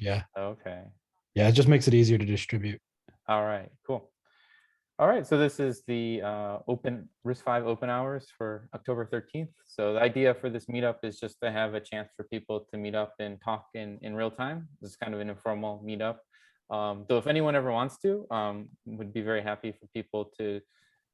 Yeah. Okay. Yeah, it just makes it easier to distribute. All right, cool. All right, so this is the RISC-V Open Hours for October 13th. So the idea for this meetup is just to have a chance for people to meet up and talk in real time. This is kind of an informal meetup. Though if anyone ever wants to, would be very happy for people to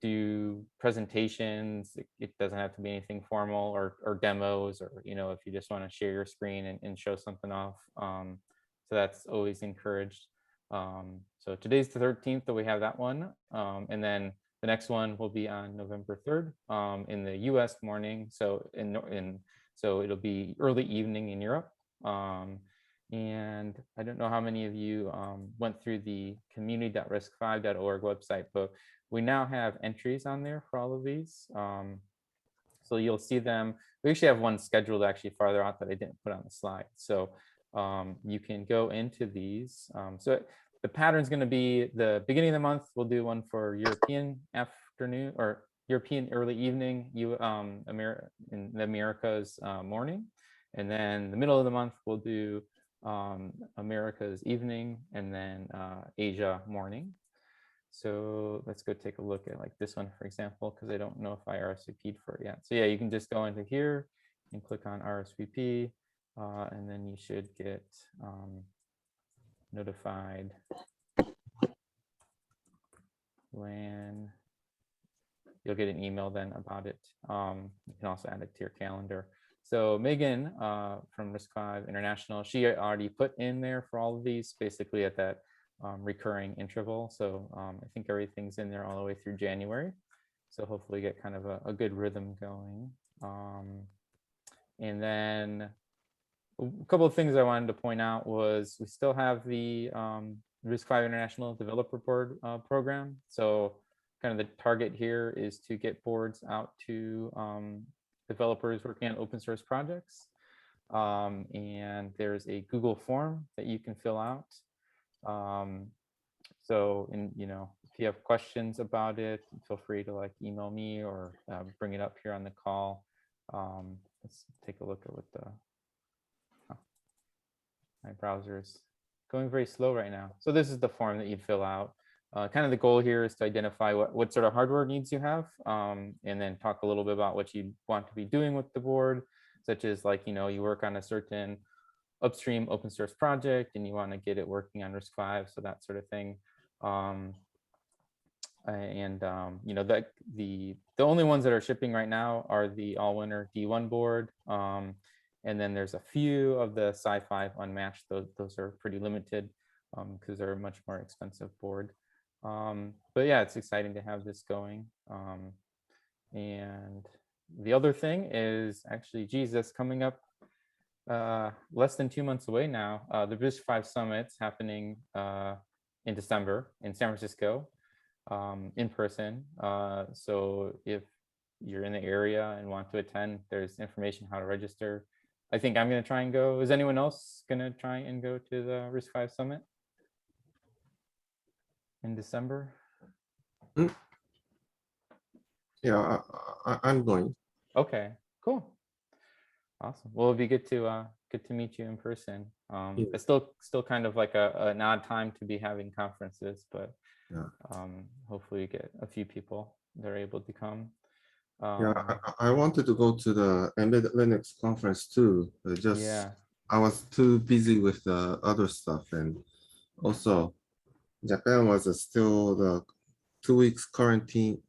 do presentations. It doesn't have to be anything formal or demos, or if you just want to share your screen and show something off. So that's always encouraged. So today's the 13th that we have that one. And then the next one will be on November 3rd in the US morning. So so it'll be early evening in Europe. And I don't know how many of you went through the community.risc5.org website, but we now have entries on there for all of these. So you'll see them. We actually have one scheduled actually farther out that I didn't put on the slide. So you can go into these. So the pattern is going to be the beginning of the month. We'll do one for European afternoon or European early evening, in the Americas morning. And then the middle of the month, we'll do America's evening, and then Asia morning. So let's go take a look at like this one, for example, because I don't know if I RSVP'd for it yet. So yeah, you can just go into here and click on RSVP, and then you should get notified when you'll get an email then about it. You can also add it to your calendar. So Megan from RISC-V International, she already put in there for all of these basically at that recurring interval. So I think everything's in there all the way through January. So hopefully get kind of a good rhythm going. And then a couple of things I wanted to point out was we still have the RISC-V International Developer Board program. So kind of the target here is to get boards out to developers working on open source projects. And there's a Google form that you can fill out. So, if you have questions about it, feel free to like email me or bring it up here on the call. Let's take a look at what my browser is going very slow right now. So this is the form that you'd fill out. Kind of the goal here is to identify what sort of hardware needs you have, and then talk a little bit about what you want to be doing with the board, such as like, you work on a certain upstream open source project and you want to get it working on RISC-V, so that sort of thing. That the only ones that are shipping right now are the all-winner D1 board. And then there's a few of the Sci-Fi Unmatched. Those are pretty limited because they're a much more expensive board. But yeah, it's exciting to have this going. And the other thing is actually, Jesus, coming up less than 2 months away now. The RISC-V Summit's happening in December in San Francisco, in person. So if you're in the area and want to attend, there's information how to register. I think I'm going to try and go. Is anyone else going to try and go to the RISC-V Summit in December? Yeah, I'm going. Okay, cool. Awesome. Well, it'd be good to meet you in person. It's still kind of like an odd time to be having conferences, but yeah. Hopefully you get a few people that are able to come. Yeah, I wanted to go to the Embedded Linux conference too. Yeah. I was too busy with the other stuff, and also Japan was still the 2 weeks quarantine.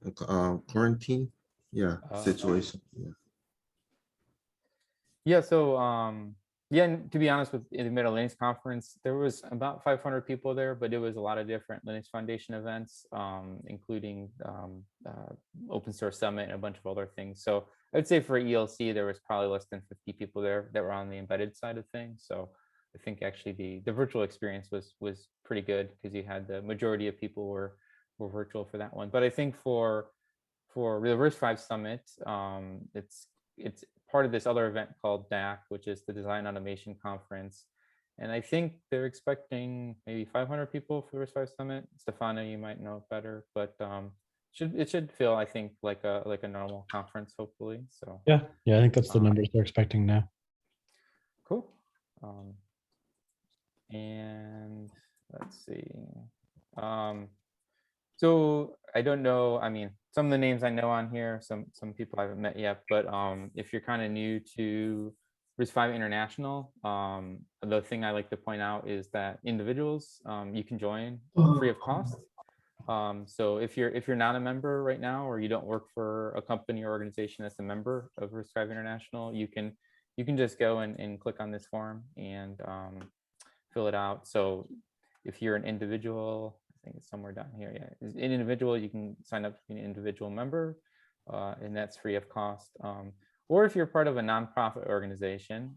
Situation. Yeah. So yeah, and to be honest, with the Embedded Linux conference, there was about 500 people there, but it was a lot of different Linux Foundation events, including Open Source Summit and a bunch of other things. So I would say for ELC, there was probably less than 50 people there that were on the embedded side of things. So I think actually the virtual experience was pretty good because you had the majority of people were virtual for that one. But I think for the RISC-V Summit, it's part of this other event called DAC, which is the Design Automation Conference. And I think they're expecting maybe 500 people for the RISC-V Summit. Stefano, you might know better, but it should feel, I think, like a normal conference, hopefully. So yeah, I think that's the numbers they're expecting now. Cool. And let's see. So I don't know. I mean, some of the names I know on here, some people I haven't met yet, but if you're kind of new to RISC-V International, the thing I like to point out is that individuals, you can join free of cost. So if you're not a member right now, or you don't work for a company or organization that's a member of RISC-V International, you can just go and click on this form and fill it out. So if you're an individual, I think it's somewhere down here. Yeah, as an individual, you can sign up to be an individual member, and that's free of cost. Or if you're part of a nonprofit organization,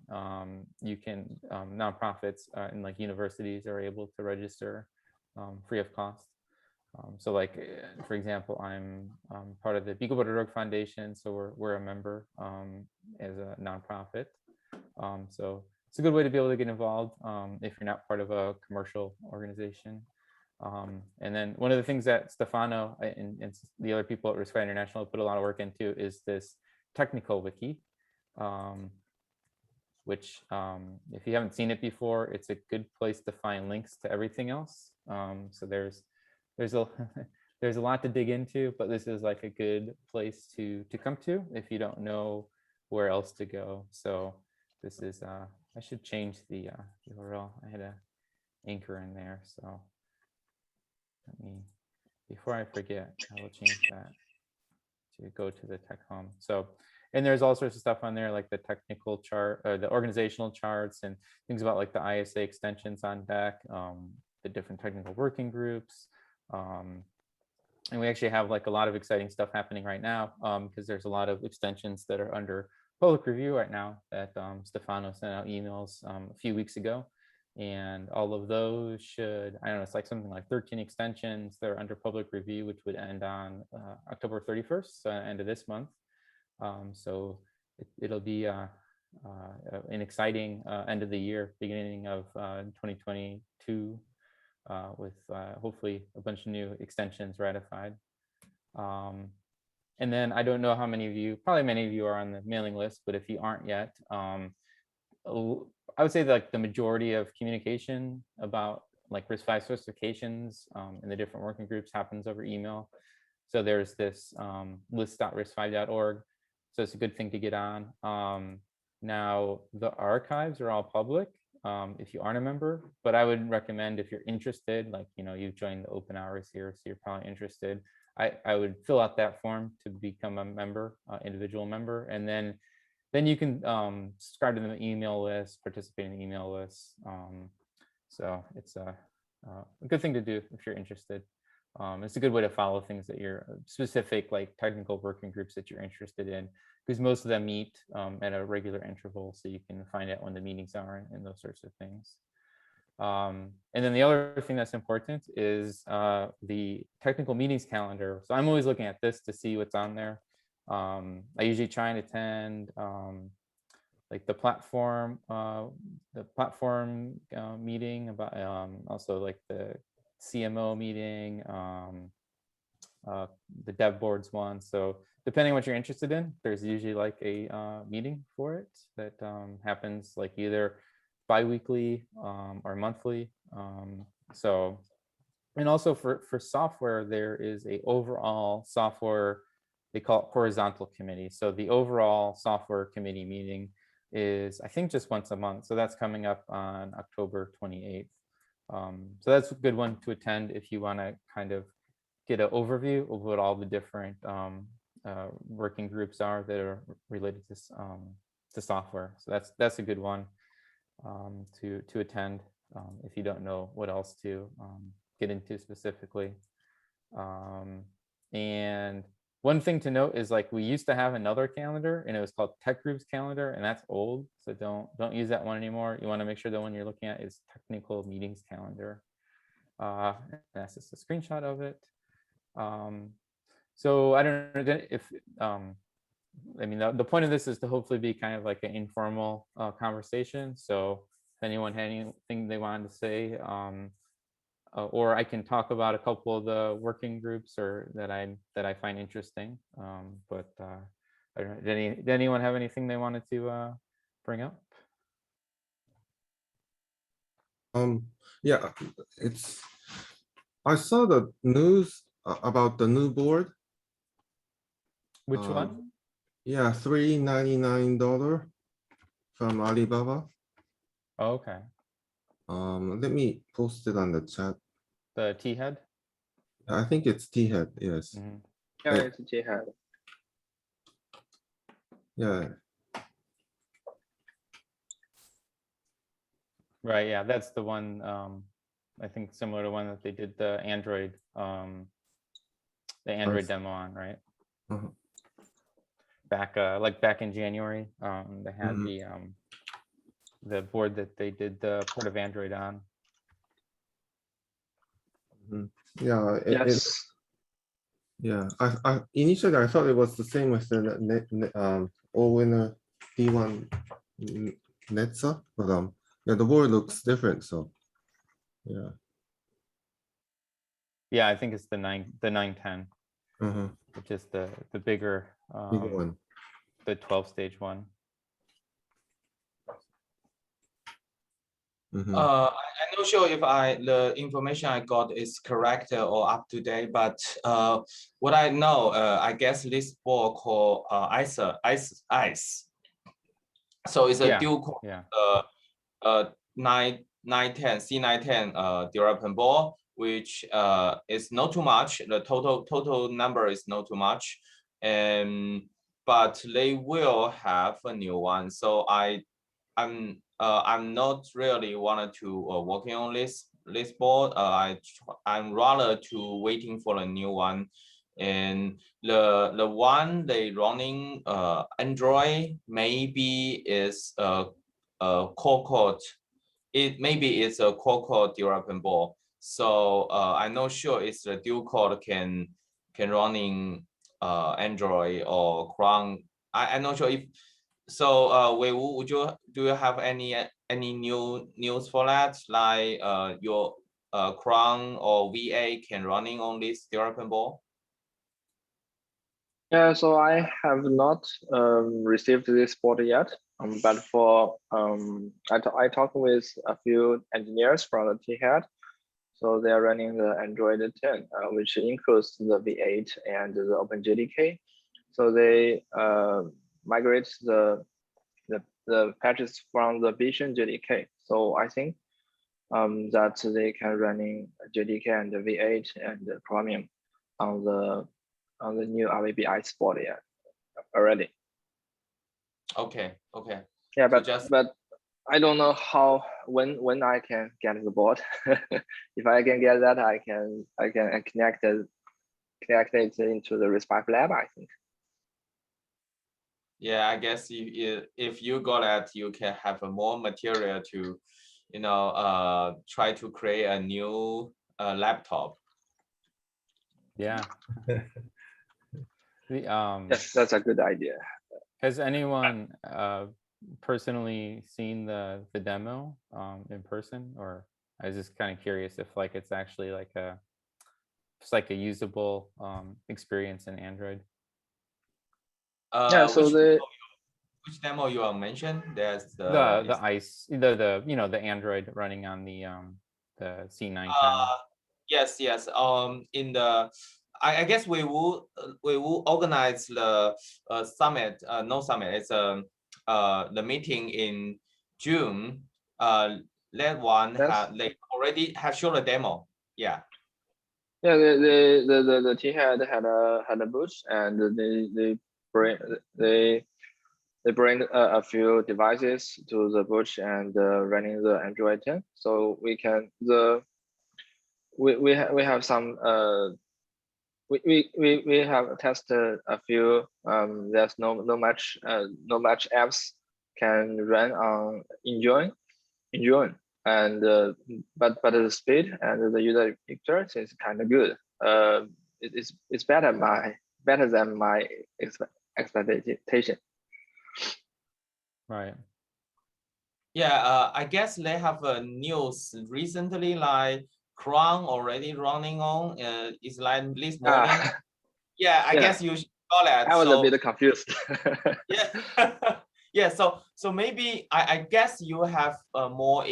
you can nonprofits and like universities are able to register free of cost. So like, for example, I'm part of the Beagle.org Foundation, so we're a member as a nonprofit. So it's a good way to be able to get involved if you're not part of a commercial organization. And then one of the things that Stefano and the other people at RISC-V International put a lot of work into is this technical wiki, which if you haven't seen it before, it's a good place to find links to everything else. So there's a there's a lot to dig into, but this is like a good place to come to if you don't know where else to go. So this is I should change the URL. I had a anchor in there, so let me, before I forget, I will change that to go to the tech home. So, and there's all sorts of stuff on there, like the technical chart, or the organizational charts, and things about like the ISA extensions on deck, the different technical working groups. And we actually have like a lot of exciting stuff happening right now, because there's a lot of extensions that are under public review right now that Stefano sent out emails a few weeks ago. And all of those should, I don't know, it's like something like 13 extensions that are under public review, which would end on October 31st, so end of this month. So it'll be an exciting end of the year, beginning of 2022, with hopefully a bunch of new extensions ratified. And then I don't know how many of you, probably many of you are on the mailing list, but if you aren't yet, I would say that like the majority of communication about like RISC-V certifications in the different working groups happens over email. So there's this list.riscv.org. So it's a good thing to get on. Now the archives are all public if you aren't a member, but I would recommend if you're interested, like, you know, you've joined the open hours here, so you're probably interested. I would fill out that form to become a member, individual member, and then you can subscribe to the email list, participate in the email list. So it's a good thing to do if you're interested. It's a good way to follow things that you're specific, like technical working groups that you're interested in, because most of them meet at a regular interval, so you can find out when the meetings are and those sorts of things. And then the other thing that's important is the technical meetings calendar. So I'm always looking at this to see what's on there. I usually try and attend like the platform meeting, about also like the CMO meeting, the dev boards one. So depending on what you're interested in, there's usually like a meeting for it that happens like either bi-weekly or monthly. So, and also for software, there is a overall software, they call it horizontal committee. So the overall software committee meeting is, I think, just once a month. So that's coming up on October 28th. So that's a good one to attend if you want to kind of get an overview of what all the different working groups are that are related to software. So that's a good one to attend if you don't know what else to get into specifically. And one thing to note is, like, we used to have another calendar and it was called Tech Groups Calendar, and that's old. So don't use that one anymore. You want to make sure the one you're looking at is Technical Meetings Calendar. That's just a screenshot of it. So I don't know if, I mean, the point of this is to hopefully be kind of like an informal conversation. So if anyone had anything they wanted to say, or I can talk about a couple of the working groups or that I find interesting. But I don't know, did anyone have anything they wanted to bring up? Yeah, it's. I saw the news about the new board. Which one? Yeah, $399 from Alibaba. Oh, okay. Let me post it on the chat. The THead? I think it's THead, yes. Mhm. Yeah, Hey. it's THead. Yeah, Right, yeah, that's the one, I think similar to one that they did the Android demo on, right? Uh-huh. Back, like back in January, they had Mhm. the board that they did the port of Android on. Yeah, Yes. yeah. I initially I thought it was the same with the all-winner D1 Netza, but yeah, the board looks different. So yeah. Yeah, I think it's the 910, Uh-huh. which is the bigger, Bigger one. the 12-stage one. Mhm. I'm not sure if the information I got is correct or up to date, but what I know, I guess this board called ICE. So it's a Yeah, dual core yeah. 910 C910 development board, which is not too much. The total number is not too much, and but they will have a new one. So I'm not really wanted to working on this board. I'm rather to waiting for a new one, and the one they running Android maybe is core. It maybe it's a core development board. So I'm not sure it's the dual core can running Android or Chrome. I'm not sure if. So, Wei Wu, do you have any new news for that? Like your Chrome or VA can running on this development board? Yeah, so I have not received this board yet. But for I talked with a few engineers from the THead. So they are running the Android 10, which includes the V8 and the OpenJDK. So they migrate the patches from the Vision JDK. So I think that they can running JDK and the V8 and the Chromium on the new RVB Ice board already. Okay. Yeah, So but I don't know when I can get the board. If I can get that, I can connect it into the RISC-V lab, I think. yeah, I guess if you got that, you can have a more material to, try to create a new laptop. Yeah. Yes, that's a good idea. Has anyone personally seen the demo in person, or I was just kind of curious if like it's actually like just like a usable experience in Android? Yeah, so which demo you are mentioned? There's The ICE, the Android running on the C910. Yes. In the I guess we will organize the summit. No summit. It's the meeting in June. That one they already have shown a demo. Yeah. Yeah, the THead had a booth, and they bring a few devices to the booth and running the Android 10. So we have some we have tested a few. There's no much apps can run on Enjoy, and but the speed and the user experience is kind of good. It's better than my expectation. Right. Yeah. I guess they have a news recently, like Chrome already running on. It's like this morning. Yeah, I guess you saw that. I was a bit confused. Yeah. Yeah, so maybe I guess you have more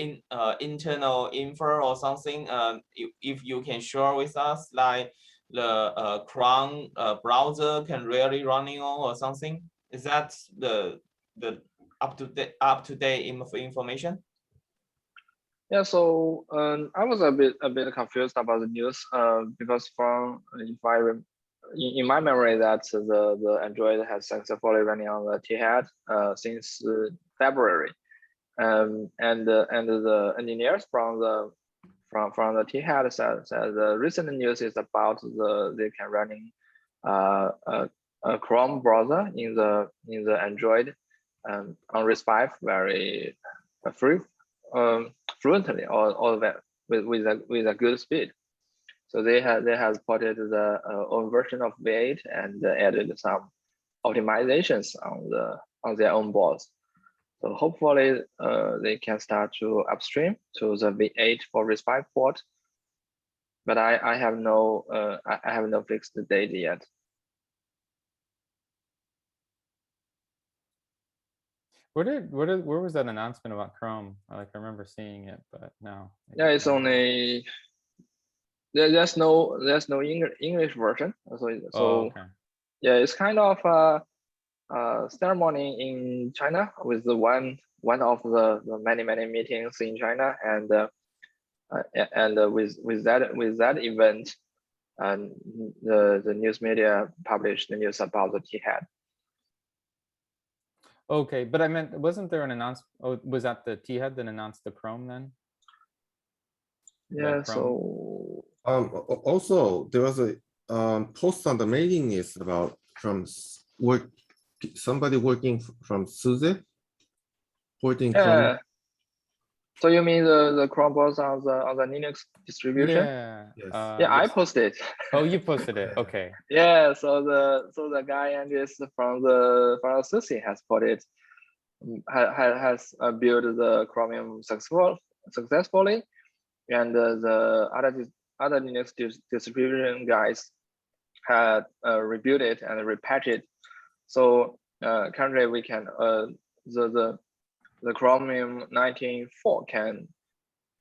internal info or something. If you can share with us, like the Chrome browser can really running on or something. Is that the up to date information? Yeah, so I was a bit confused about the news because from if I in my memory that the Android has successfully running on the THead since February, and the engineers from the THead said the recent news is about they can running a Chrome browser in the Android on RISC-V very free fluently all that with a good speed. So they have ported the own version of V8 and added some optimizations on their own boards. So hopefully they can start to upstream to the V8 for RISC-V port. But I have no fixed date yet. Where was that announcement about Chrome? I remember seeing it, but no. Yeah, it's only there's no English version. So okay. yeah, it's kind of a ceremony in China with the one of the many meetings in China, and with that event, and the news media published the news about the THead. Okay, but I meant, wasn't there an announcement? Oh, was that the THead that announced the Chrome then? Yeah. Chrome? So Also, there was a post on the mailing list about somebody working from SUSE porting Chrome. yeah. So you mean the Chrome browser on the Linux distribution? Yeah. Yes. Yeah, I yes. posted. Oh, you posted it. Okay. Yeah. So the guy and this from the SUSE has ported has built the Chromium successfully, and the other Linux distribution guys had rebuilt it and repatched it. So currently we can the Chromium 19.4 can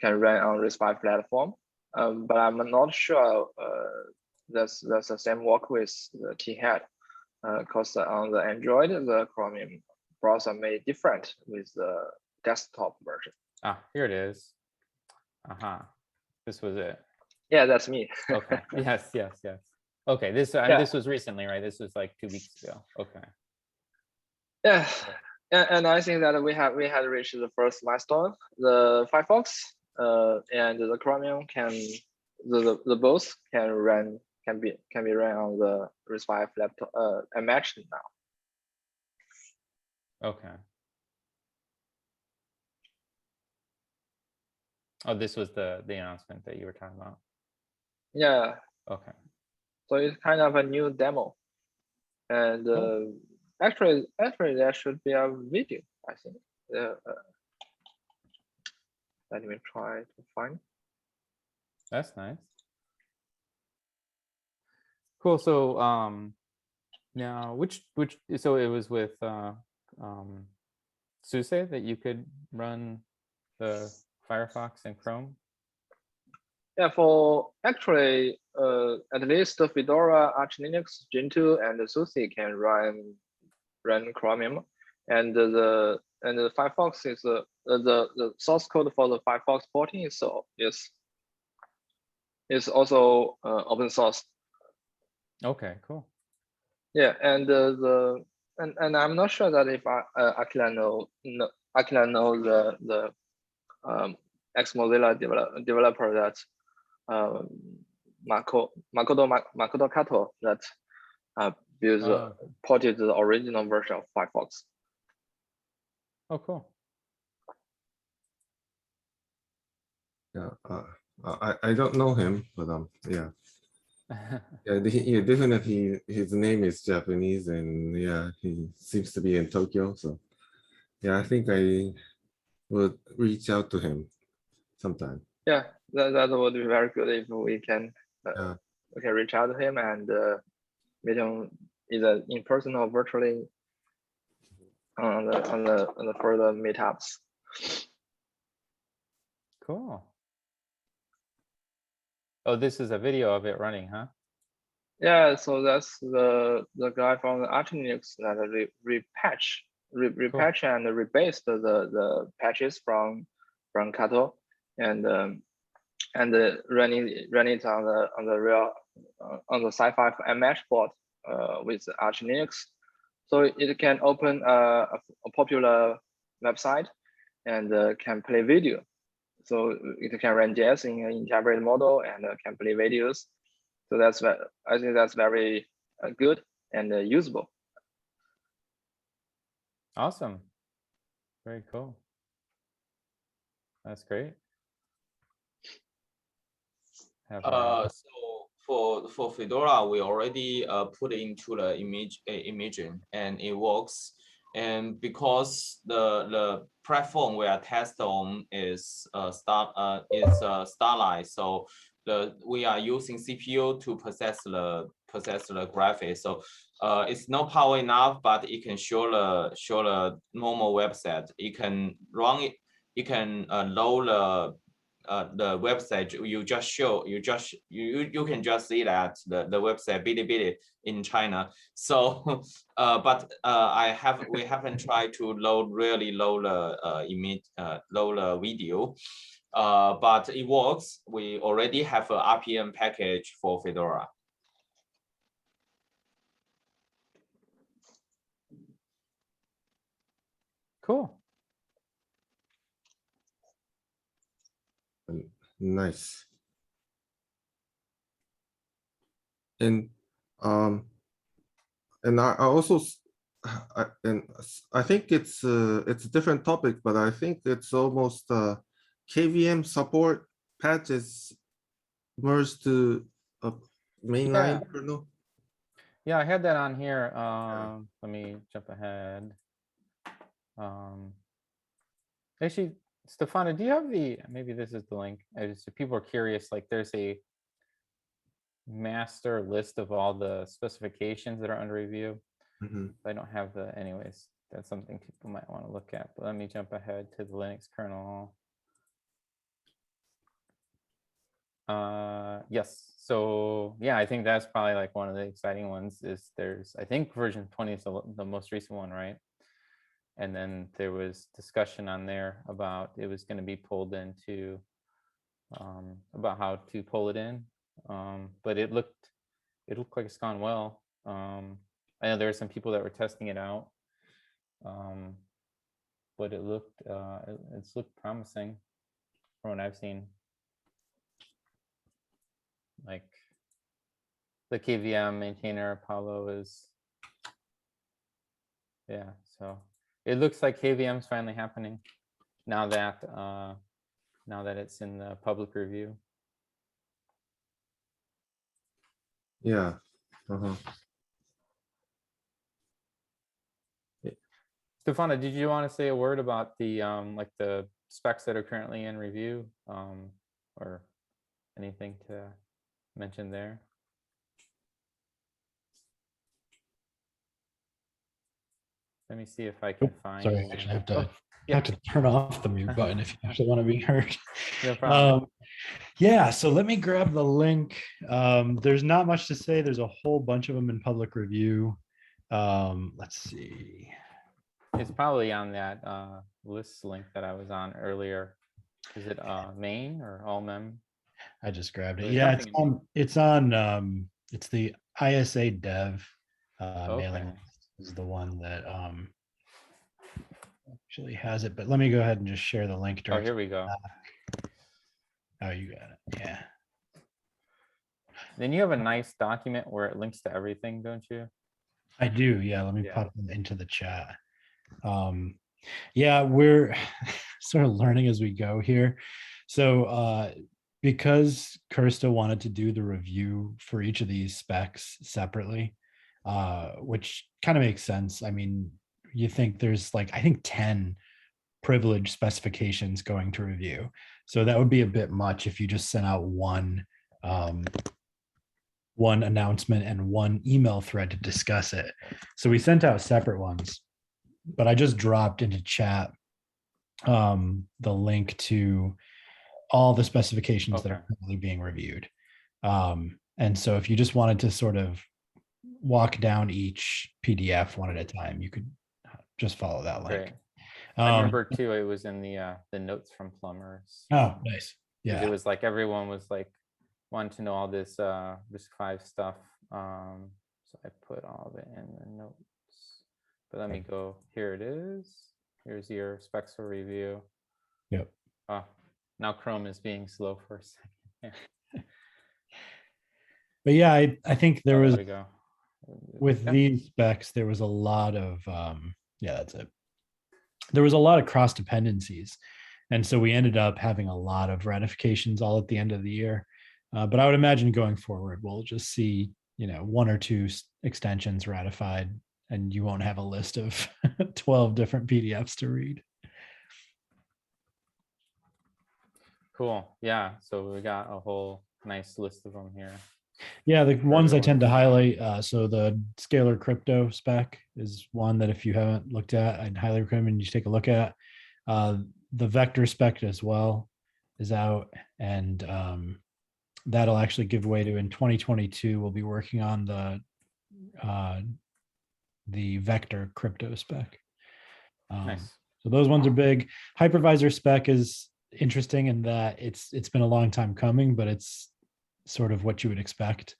run on RISC-V platform, but I'm not sure that's the same work with the THead, because on the Android the Chromium browser made different with the desktop version. Ah, here it is. This was it. Yeah, that's me. Okay. yes. Okay. This Yeah. this was recently, right? This was like 2 weeks ago. Okay. Yeah. And I think that we had reached the first milestone. The Firefox and the Chromium the both can be run on the RISC-V laptop matched now. Okay. Oh, this was the announcement that you were talking about. Yeah. Okay. So it's kind of a new demo, and Cool. actually there should be a video, I think. Let me try to find. That's nice. Cool. So now which so it was with SUSE that you could run the Firefox and Chrome? Yeah, for actually at least the Fedora, Arch Linux, Gentoo, and the SUSE can run Chromium, and the Firefox is the source code for the Firefox porting is also open source. Okay, cool. Yeah, and and I'm not sure that if I can know the ex-Mozilla developer that Makoto Kato that builds ported the original version of Firefox. Oh, cool. Yeah, I don't know him, but yeah. Yeah, definitely his name is Japanese, and yeah, he seems to be in Tokyo. So yeah, I think I would reach out to him sometime. Yeah, that would be very good if we can reach out to him and meet him either in person or virtually. on the further meetups. Cool. Oh, this is a video of it running, huh? Yeah, so that's the guy from the Linux that repatch and rebased the patches from Kato and run it on the real on the Sci-Fi MH board with Arch Linux. So it can open a popular website and can play video. So it can run JS in an integrated model and can play videos. So that's I think that's very good and usable. Awesome. Very cool. That's great. So for Fedora, we already put into the imaging and it works. And because the platform we are testing on is Starlight, so we are using CPU to process the graphics. So it's not power enough, but it can show the normal website. It can run it. You can load the website. You can just see that the website Bilibili in China. So but we haven't tried to really load the image, load the video. But it works. We already have an RPM package for Fedora. Cool. Nice. And I also I think it's a different topic, but I think it's almost KVM support patch is merged to a mainline kernel. Yeah, I had that on here. Let me jump ahead. Actually, Stefano, do you have maybe this is the link. If people are curious, like there's a master list of all the specifications that are under review. I don't have anyways, that's something people might want to look at. But let me jump ahead to the Linux kernel. Yes, so yeah, I think that's probably like one of the exciting ones is I think version 20 is the most recent one, right? And then there was discussion on there about it was going to be pulled into about how to pull it in. But it looked like it's gone well. I know there were some people that were testing it out, but it's looked promising from what I've seen. Like the KVM maintainer Apollo is, yeah. So it looks like KVM is finally happening now that it's in the public review. Yeah. Stefano, did you want to say a word about the like the specs that are currently in review, or anything to mention there? Let me see if I can find. Sorry, I have to yeah. have to turn off the mute button if you actually want to be heard. No problem. Yeah, so let me grab the link. There's not much to say. There's a whole bunch of them in public review. Let's see. It's probably on that list link that I was on earlier. Is it main or all mem? I just grabbed it. There's Yeah, something it's the ISA dev mailing Okay. list is the one that actually has it, but let me go ahead and just share the link Oh, directly. here we go. Oh, you got it. Yeah. Then you have a nice document where it links to everything, don't you? I do. Yeah. Let me Yeah. pop them into the chat. Yeah, we're sort of learning as we go here. So because Kirsta wanted to do the review for each of these specs separately, which kind of makes sense. I mean, you think there's like, I think 10 privilege specifications going to review. So that would be a bit much if you just sent out one announcement and one email thread to discuss it. So we sent out separate ones. but I just dropped into chat the link to all the specifications that are Okay. currently being reviewed. And so if you just wanted to sort of walk down each PDF one at a time, you could just follow that link. Great. I remember too, it was in the notes from Plumbers. Oh, nice. 'Cause Yeah. it was like everyone was like wanting to know all this RISC-V stuff. So I put all of it in the notes. But let me go. Here it is. Here's your specs for review. Yep. Oh, now Chrome is being slow for a second. But yeah, I think there was There we go. with Yep. these specs, there was a lot of yeah, that's it. There was a lot of cross dependencies. And so we ended up having a lot of ratifications all at the end of the year. But I would imagine going forward, we'll just see, 1 or 2 extensions ratified, and you won't have a list of 12 different PDFs to read. Cool. Yeah. So we got a whole nice list of them here. Yeah, the ones I tend to everyone. highlight. So the scalar crypto spec is one that if you haven't looked at, I'd highly recommend you take a look at. The vector spec as well is out, and that'll actually give way to in 2022. We'll be working on the vector crypto spec. Nice. So those ones are big. Hypervisor spec is interesting in that it's been a long time coming, but it's sort of what you would expect.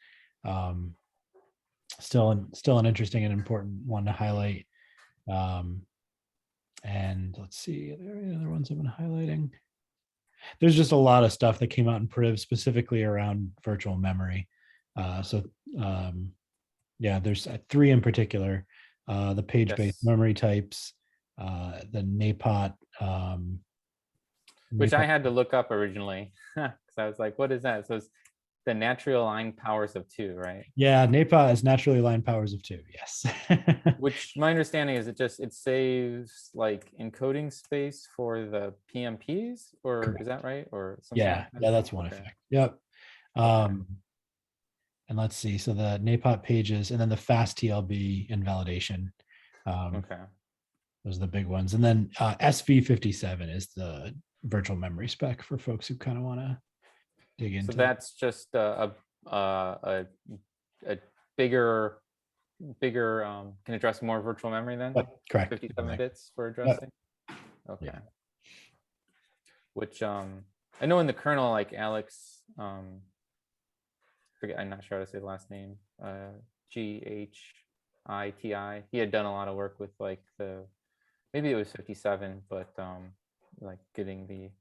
Still an interesting and important one to highlight. And let's see, are there any other ones I've been highlighting? There's just a lot of stuff that came out in Priv specifically around virtual memory. Yeah, there's 3 in particular. The page-based Yes. memory types, the NAPOT. Which I NAPOT had to look up originally because I was like, what is that? So it's the naturally aligned powers of 2, right? Yeah, NAPOT is naturally aligned powers of 2. Yes. Which my understanding is it saves like encoding space for the PMPs, or Correct. is that right? Or something Yeah, like that? yeah, that's one Okay. effect. Yep. And let's see. So the NAPOT pages, and then the fast TLB invalidation. Okay. Those are the big ones. And then SV57 is the virtual memory spec for folks who kind of want to dig into. So that's just a bigger can address more virtual memory then? Correct. 57 Correct. bits for addressing? Okay. Yeah. Which I know in the kernel, like Alex, forget, I'm not sure how to say the last name, GHITI, he had done a lot of work with like maybe it was 57, but like getting the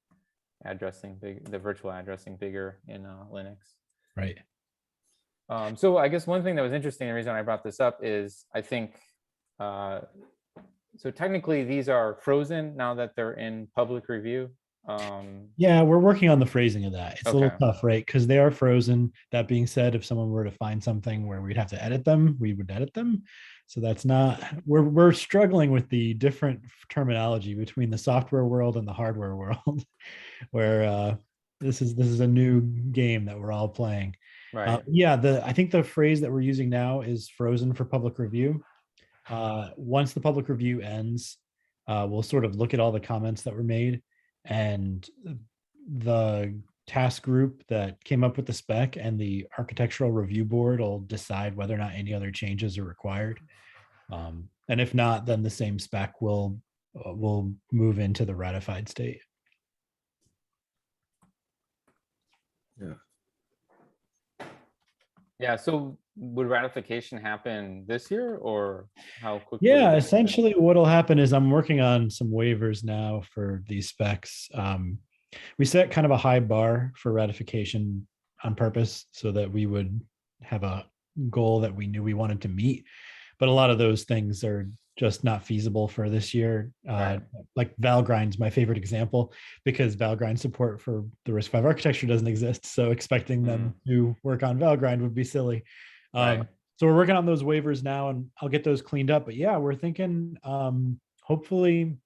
virtual addressing bigger in Linux. Right. So I guess one thing that was interesting, the reason I brought this up is I think, so technically these are frozen now that they're in public review. Yeah, we're working on the phrasing of that. It's a little Okay. tough, right? Because they are frozen. That being said, if someone were to find something where we'd have to edit them, we would edit them. So that's not, we're struggling with the different terminology between the software world and the hardware world, where this is a new game that we're all playing. Right. Yeah, I think the phrase that we're using now is frozen for public review. Once the public review ends, we'll sort of look at all the comments that were made, and the task group that came up with the spec and the architectural review board will decide whether or not any other changes are required. And if not, then the same spec will move into the ratified state. Yeah. So would ratification happen this year, or how quickly? Yeah, would it essentially what'll happen is I'm working on some waivers now for these specs. We set kind of a high bar for ratification on purpose so that we would have a goal that we knew we wanted to meet. But a lot of those things are just not feasible for this year. Right. Like Valgrind's my favorite example, because Valgrind support for the RISC-V architecture doesn't exist. So expecting them to work on Valgrind would be silly. Right. So we're working on those waivers now, and I'll get those cleaned up. But yeah, we're thinking hopefully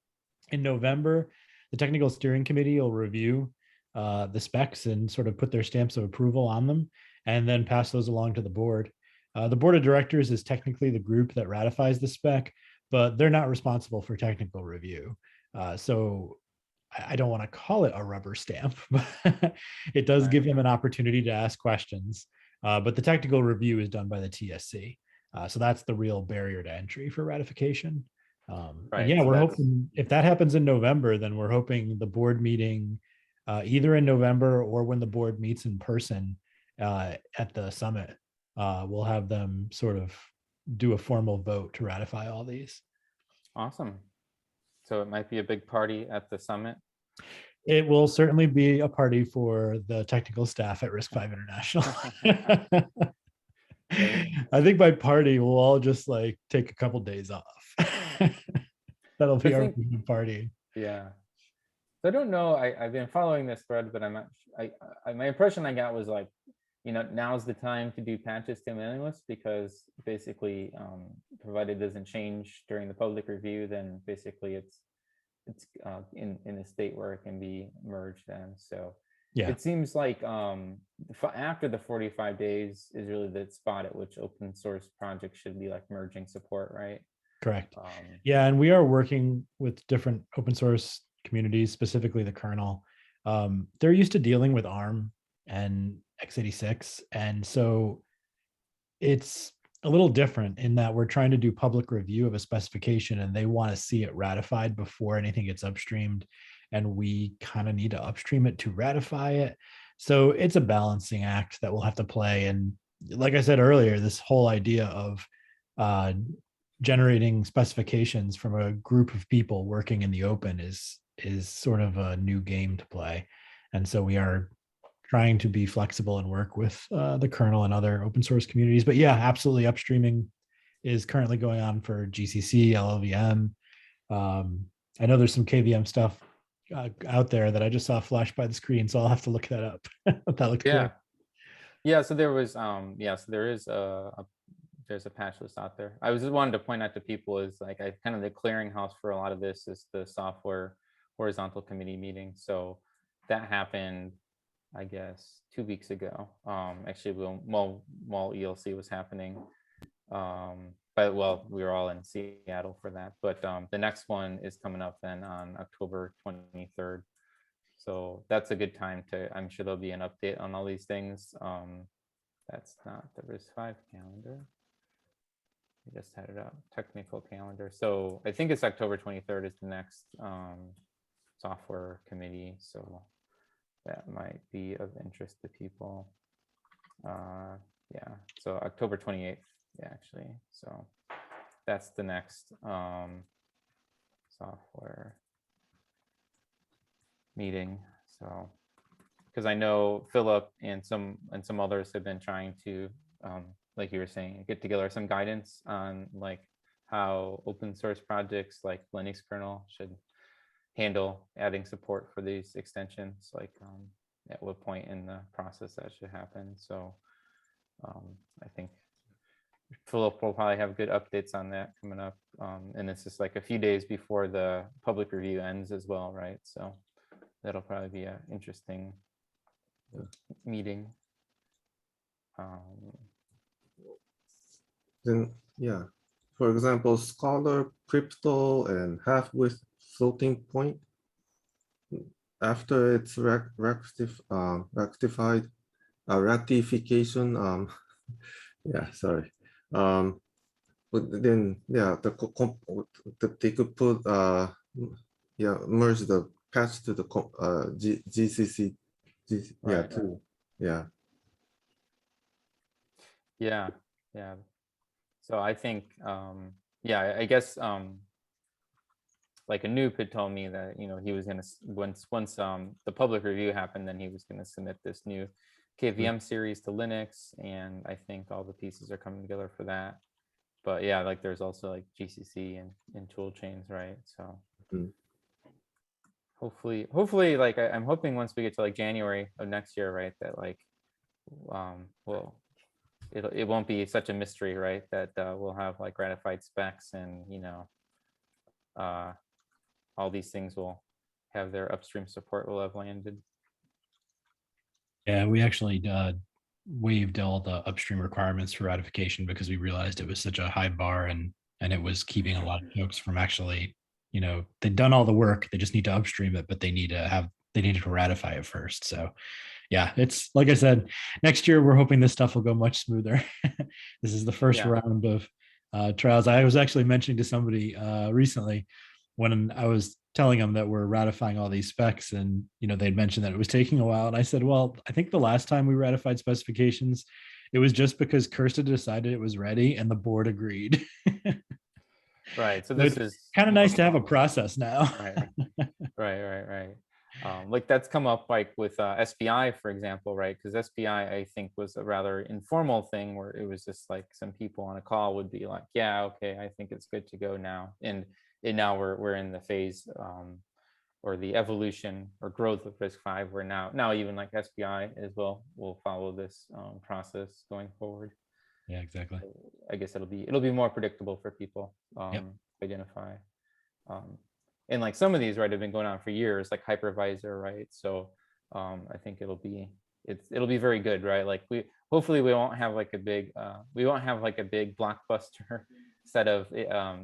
in November, the technical steering committee will review the specs and sort of put their stamps of approval on them, and then pass those along to the board. The board of directors is technically the group that ratifies the spec, but they're not responsible for technical review. So I don't want to call it a rubber stamp, but it does give him an opportunity to ask questions. But the technical review is done by the TSC. So that's the real barrier to entry for ratification. And Right, yeah, so we're that's- hoping if that happens in November, then we're hoping the board meeting either in November or when the board meets in person at the summit, we'll have them sort of do a formal vote to ratify all these. Awesome. So it might be a big party at the summit. It will certainly be a party for the technical staff at RISC-V International. I think by party, we'll all just like take a couple days off. That'll be our party. Yeah. So I don't know. I've been following this thread, but I'm not. My impression I got was like, now's the time to do patches to mailing lists because basically, provided it doesn't change during the public review, then basically it's in a state where it can be merged then. So yeah, it seems like after the 45 days is really the spot at which open source projects should be like merging support, right? Correct. Yeah, and we are working with different open source communities, specifically the kernel. They're used to dealing with ARM and x86, and so it's a little different in that we're trying to do public review of a specification and they want to see it ratified before anything gets upstreamed, and we kind of need to upstream it to ratify it. So it's a balancing act that we'll have to play. And like I said earlier, this whole idea of generating specifications from a group of people working in the open is sort of a new game to play. And so we are trying to be flexible and work with the kernel and other open source communities. But yeah, absolutely, upstreaming is currently going on for GCC, LLVM. I know there's some KVM stuff out there that I just saw flash by the screen, so I'll have to look that up. That looks Yeah. cool. Yeah, so there was so there is there's a patch list out there. I was just wanted to point out to people is like kind of the clearinghouse for a lot of this is the software horizontal committee meeting. So that happened, I guess, 2 weeks ago. Actually, while ELC was happening. But well, we were all in Seattle for that. But the next one is coming up then on October 23rd. So that's a good time to, I'm sure there'll be an update on all these things. That's not the RISC-V calendar. We just had it up, technical calendar. So I think it's October 23rd is the next software committee. So that might be of interest to people. Yeah, so October 28th, yeah, actually. So that's the next software meeting. So because I know Philip and some others have been trying to like you were saying, get together some guidance on like how open source projects like Linux kernel should handle adding support for these extensions, like at what point in the process that should happen. So I think Philip will probably have good updates on that coming up. And it's just like a few days before the public review ends as well, right? So that'll probably be an interesting meeting. Then, yeah, for example, Scholar, Crypto, and half-width floating point. After it's rectified, ratification, yeah, sorry. But then, yeah, they could put, yeah, merge the patch to the GCC, yeah, Right. too, yeah. Yeah, yeah. So I think, yeah, I guess like Anoop had told me that, you know, he was gonna, once the public review happened, then he was gonna submit this new KVM series to Linux, and I think all the pieces are coming together for that. But yeah, like there's also like GCC and tool chains, right? So hopefully, like I'm hoping once we get to like January of next year, right, that like, well, it won't be such a mystery, right, that we'll have like ratified specs, and you know, all these things will have their upstream support will have landed. Yeah, we actually waived all the upstream requirements for ratification because we realized it was such a high bar, and and it was keeping a lot of folks from actually, they'd done all the work. They just need to upstream it, but they needed to ratify it first. So yeah, it's like I said, next year we're hoping this stuff will go much smoother. This is the first round of trials. I was actually mentioning to somebody recently when I was telling them that we're ratifying all these specs, and they'd mentioned that it was taking a while, and I said, well, I think the last time we ratified specifications, it was just because Kirsta decided it was ready and the board agreed. Right. So this is kind of nice to have a process now. Right. Like that's come up like with SPI, for example, right? Because SPI, I think, was a rather informal thing where it was just like some people on a call would be like, yeah, okay, I think it's good to go now. And now we're in the phase or the evolution or growth of RISC-V, where now even like SPI as well will follow this process going forward. Yeah, exactly. So I guess it'll be more predictable for people Yep. to identify. And like some of these, right, have been going on for years, like hypervisor, right? So I think it'll be very good, right? Like hopefully we won't have like a big blockbuster set of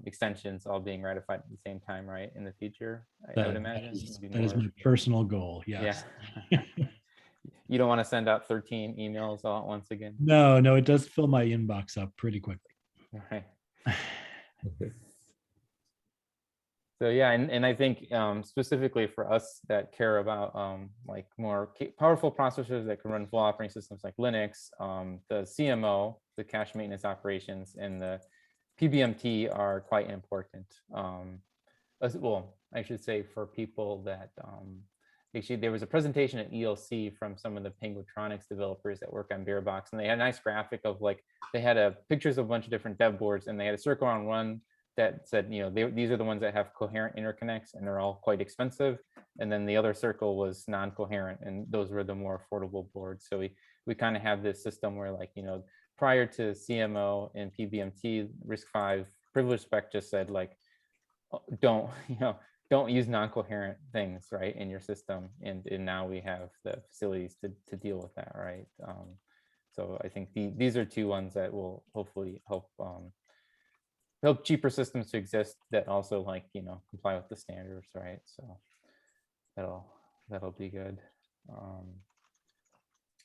extensions all being ratified at the same time, right? In the future, I would imagine. That is my personal goal. Yes. Yeah. You don't want to send out 13 emails all at once again. No, it does fill my inbox up pretty quickly. Right. So yeah, and I think specifically for us that care about like more powerful processors that can run full operating systems like Linux, the CMO, the cache maintenance operations, and the PBMT are quite important. Well, I should say for people that actually there was a presentation at ELC from some of the Penguitronics developers that work on Bearbox, and they had a nice graphic of like they had pictures of a bunch of different dev boards, and they had a circle on one that said, these are the ones that have coherent interconnects and they're all quite expensive. And then the other circle was non-coherent, and those were the more affordable boards. So we kind of have this system where like, prior to CMO and PBMT, RISC-V privilege spec just said like, don't use non-coherent things, right, in your system. And now we have the facilities to deal with that, right? So I think these are two ones that will hopefully help cheaper systems to exist that also like comply with the standards, right? So that'll be good.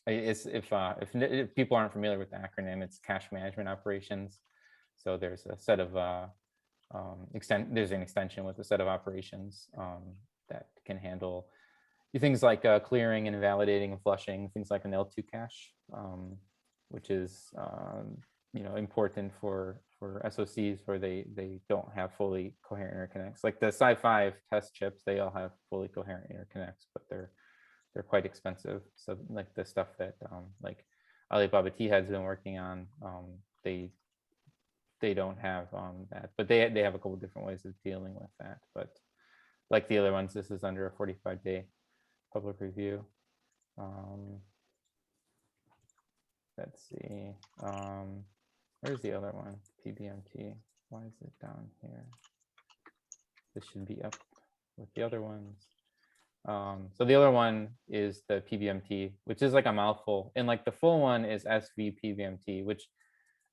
If people aren't familiar with the acronym, it's cache management operations. So there's a set of there's an extension with a set of operations that can handle things like clearing and validating and flushing, things like an L2 cache, which is important for SoCs where they don't have fully coherent interconnects. Like the Sci5 test chips, they all have fully coherent interconnects, but they're quite expensive. So like the stuff that like Alibaba THead's been working on, they don't have that, but they have a couple different ways of dealing with that. But like the other ones, this is under a 45-day public review. Let's see. Where's the other one? PBMT. Why is it down here? This should be up with the other ones. So the other one is the PBMT, which is like a mouthful. And like the full one is SV PBMT, which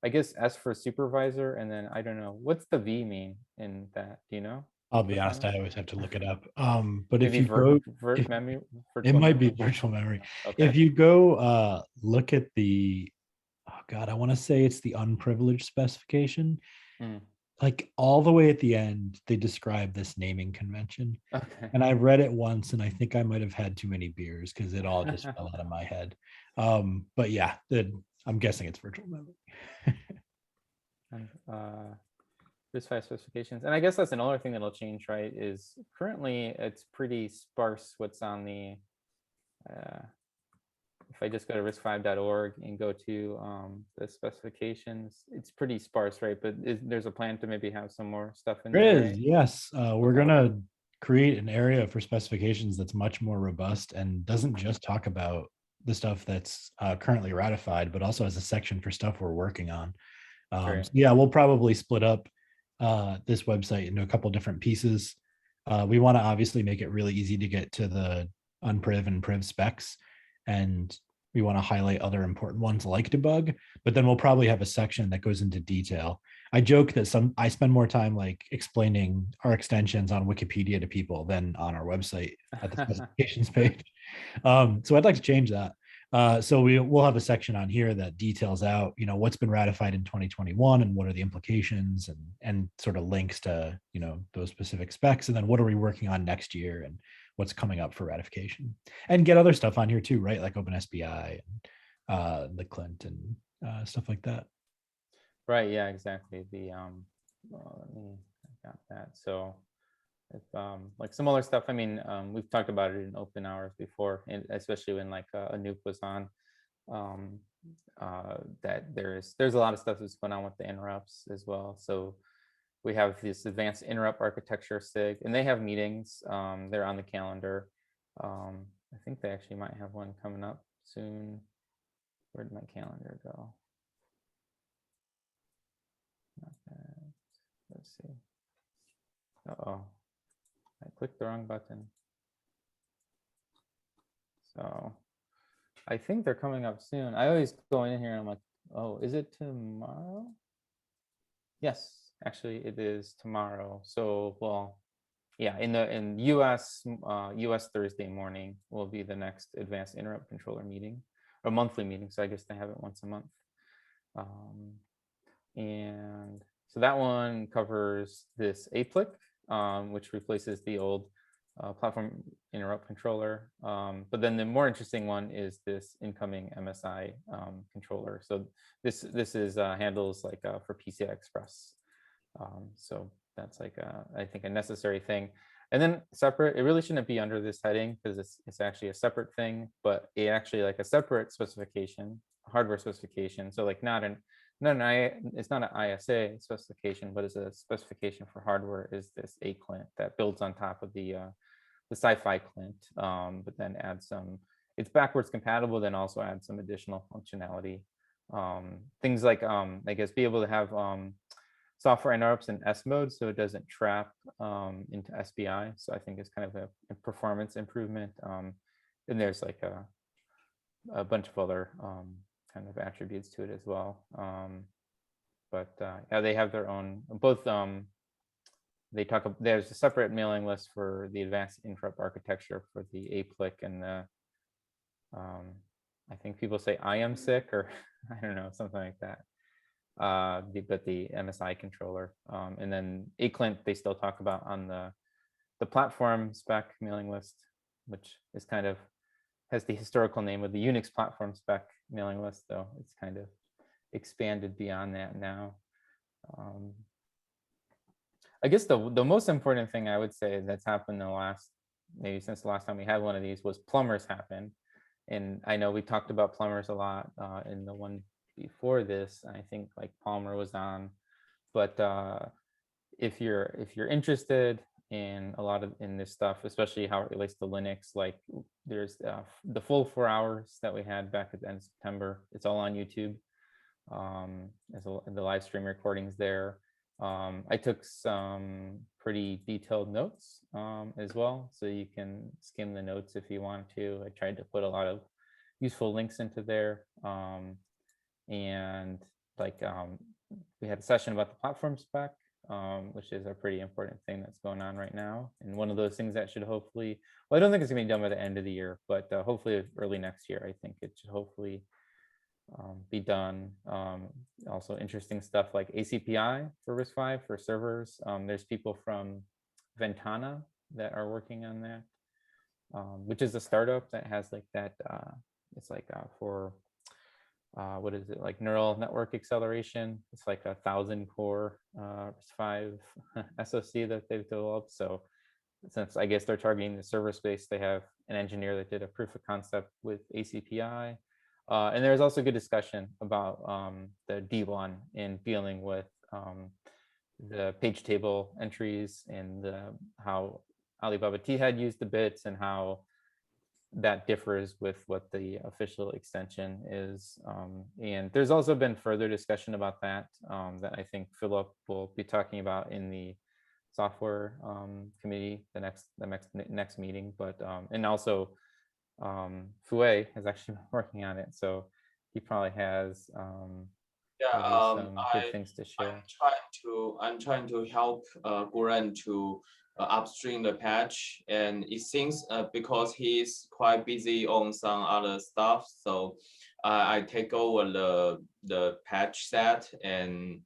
I guess S for supervisor. And then I don't know, what's the V mean in that? Do you know? I'll be honest, I always have to look it up. But Maybe if you go, memory, it might be virtual memory. Okay. If you go look at the, oh God, I want to say it's the unprivileged specification. Like all the way at the end, they describe this naming convention. Okay. And I read it once, and I think I might have had too many beers because it all just fell out of my head. But yeah, I'm guessing it's virtual memory. RISC-V specifications, and I guess that's another thing that'll change, right? Is currently it's pretty sparse what's on the. If I just go to riscv.org and go to the specifications, it's pretty sparse, right? But there's a plan to maybe have some more stuff in there. There is, yes. We're gonna create an area for specifications that's much more robust and doesn't just talk about the stuff that's currently ratified, but also has a section for stuff we're working on. So yeah, we'll probably split up this website into a couple different pieces. We want to obviously make it really easy to get to the unpriv and priv specs, and we want to highlight other important ones like debug, but then we'll probably have a section that goes into detail. I joke that I spend more time like explaining our extensions on Wikipedia to people than on our website at the specifications page. So I'd like to change that. So we'll have a section on here that details out, you know, what's been ratified in 2021 and what are the implications, and sort of links to, you know, those specific specs, and then what are we working on next year and what's coming up for ratification, and get other stuff on here too, right? Like OpenSBI and the Clint and stuff like that. Right. Yeah. Exactly. Let me. I got that. So. If, like some other stuff, I mean, we've talked about it in open hours before, and especially when like a nuke was on, that there's a lot of stuff that's going on with the interrupts as well. So we have this advanced interrupt architecture SIG, and they have meetings. They're on the calendar. I think they actually might have one coming up soon. Where did my calendar go? Not that. Let's see. Uh-oh. I clicked the wrong button. So I think they're coming up soon. I always go in here and I'm like, oh, is it tomorrow? Yes, actually it is tomorrow. So, well, yeah, in US Thursday morning will be the next advanced interrupt controller meeting, or monthly meeting. So I guess they have it once a month. And so that one covers this APLIC, which replaces the old platform interrupt controller. But then the more interesting one is this incoming MSI controller. So this is handles like for PCI Express. So that's like I think a necessary thing. And then separate, it really shouldn't be under this heading because it's actually a separate thing, but it actually like a separate specification, hardware specification. So like it's not an ISA specification, but it's a specification for hardware, is this ACLINT that builds on top of the Sci-Fi Clint, but then adds some, it's backwards compatible, then also adds some additional functionality. Things like, I guess, be able to have software interrupts in S mode, so it doesn't trap into SBI. So I think it's kind of a performance improvement. And there's like a bunch of other kind of attributes to it as well. But yeah, they have their own, both they talk about, there's a separate mailing list for the advanced interrupt architecture for the APLIC and the I think people say I am sick, or I don't know, something like that. But the MSI controller, and then ACLINT they still talk about on the platform spec mailing list, which is kind of has the historical name of the Unix platform spec mailing list, though it's kind of expanded beyond that now. I guess the most important thing I would say that's happened in the last, maybe since the last time we had one of these, was Plumbers happened. And I know we talked about Plumbers a lot in the one before this. I think like Palmer was on, but if you're interested in a lot of this stuff, especially how it relates to Linux, like there's the full 4 hours that we had back at the end of September. It's all on YouTube. The live stream recordings there. I took some pretty detailed notes as well, so you can skim the notes if you want to. I tried to put a lot of useful links into there. And like we had a session about the platform spec, which is a pretty important thing that's going on right now. And one of those things that should hopefully, well, I don't think it's gonna be done by the end of the year, but hopefully early next year, I think it should hopefully be done. Also interesting stuff like ACPI for RISC-V for servers. There's people from Ventana that are working on that, which is a startup that has like that, it's like for, what is it, like neural network acceleration. It's like 1,000 core RISC-V SoC that they've developed. So since I guess they're targeting the server space, they have an engineer that did a proof of concept with ACPI. And there's also good discussion about the D1 in dealing with the page table entries and how Alibaba THead used the bits and how that differs with what the official extension is. And there's also been further discussion about that that I think Philip will be talking about in the software committee, the next meeting. But and also Fue has actually been working on it, so he probably has Yeah, maybe some good things to share. I'm trying to help Guren to upstream the patch, and it seems because he's quite busy on some other stuff, so I take over the patch set and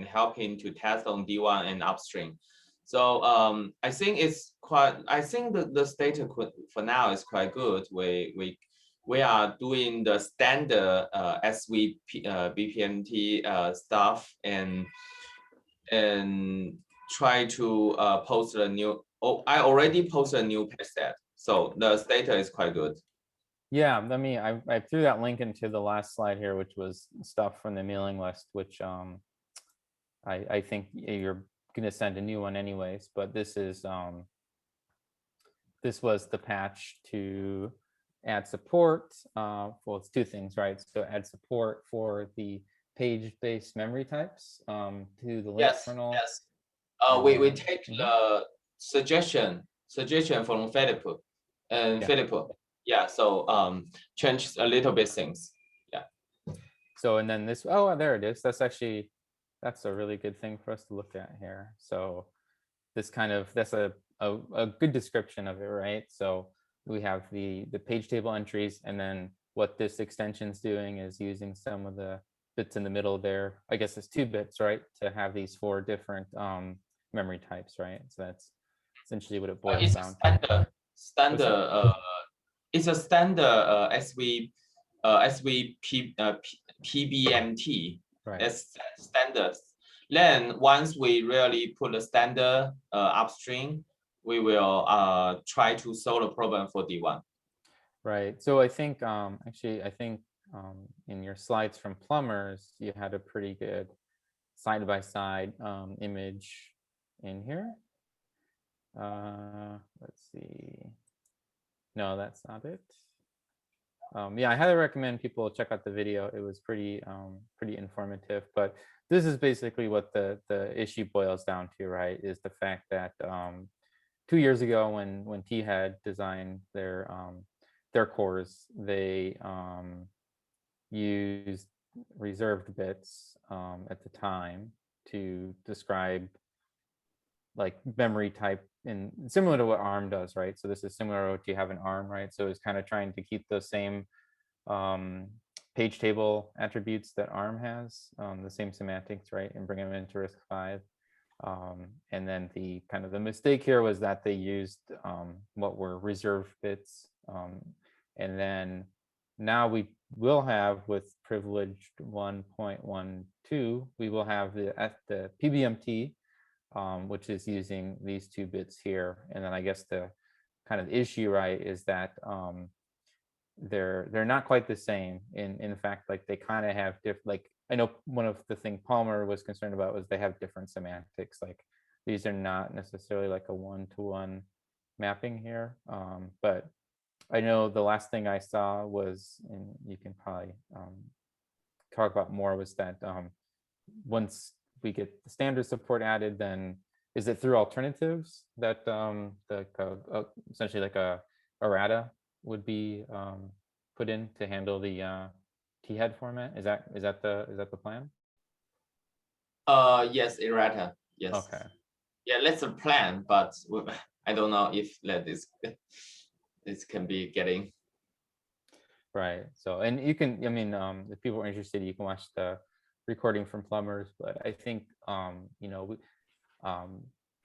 help him to test on D1 and upstream. So I think it's quite. I think the status for now is quite good. We are doing the standard BPMT stuff and try to post a new. Oh, I already posted a new patch set, so the status is quite good. Yeah, I threw that link into the last slide here, which was stuff from the mailing list, which I think you're gonna send a new one anyways, but this is this was the patch to add support. Well, it's two things, right? So add support for the page-based memory types to the link kernel. Yes. We take the suggestion from Philip and Philip. Yeah. So change a little bit things. Yeah. So and then this. Oh, there it is. That's a really good thing for us to look at here. So this that's a good description of it, right? So we have the page table entries, and then what this extension is doing is using some of the bits in the middle there. I guess it's 2 bits, right? To have these 4 different memory types, right? So that's essentially what it boils down to. It's a standard PBMT. Right. That's standard. Then once we really put the standard upstream, we will try to solve the problem for D1. Right. So I think in your slides from Plumbers, you had a pretty good side-by-side image in here. Let's see. No, that's not it. Yeah, I highly recommend people check out the video. It was pretty informative. But this is basically what the issue boils down to, right? Is the fact that 2 years ago, when THead designed their cores, they used reserved bits at the time to describe like memory type, and similar to what ARM does, right? So this is similar to what you have in ARM, right? So it's kind of trying to keep the same page table attributes that ARM has, the same semantics, right? And bring them into RISC-V. And then the mistake here was that they used what were reserved bits. And then now we will have, with privileged 1.12, we will have the PBMT, which is using these 2 bits here. And then I guess the kind of issue, right, is that they're not quite the same. In fact, like they kind of have different, like I know one of the things Palmer was concerned about was they have different semantics. Like these are not necessarily like a 1-to-1 mapping here. But I know the last thing I saw was, and you can probably talk about more, was that once we get the standard support added, then is it through alternatives that essentially like a errata would be put in to handle the THead format? Is that the plan? Yes, errata. Yes. Okay. Yeah, that's a plan, but I don't know if that is this can be getting. Right. So, and you can, I mean, if people are interested, you can watch the recording from Plumbers. But I think,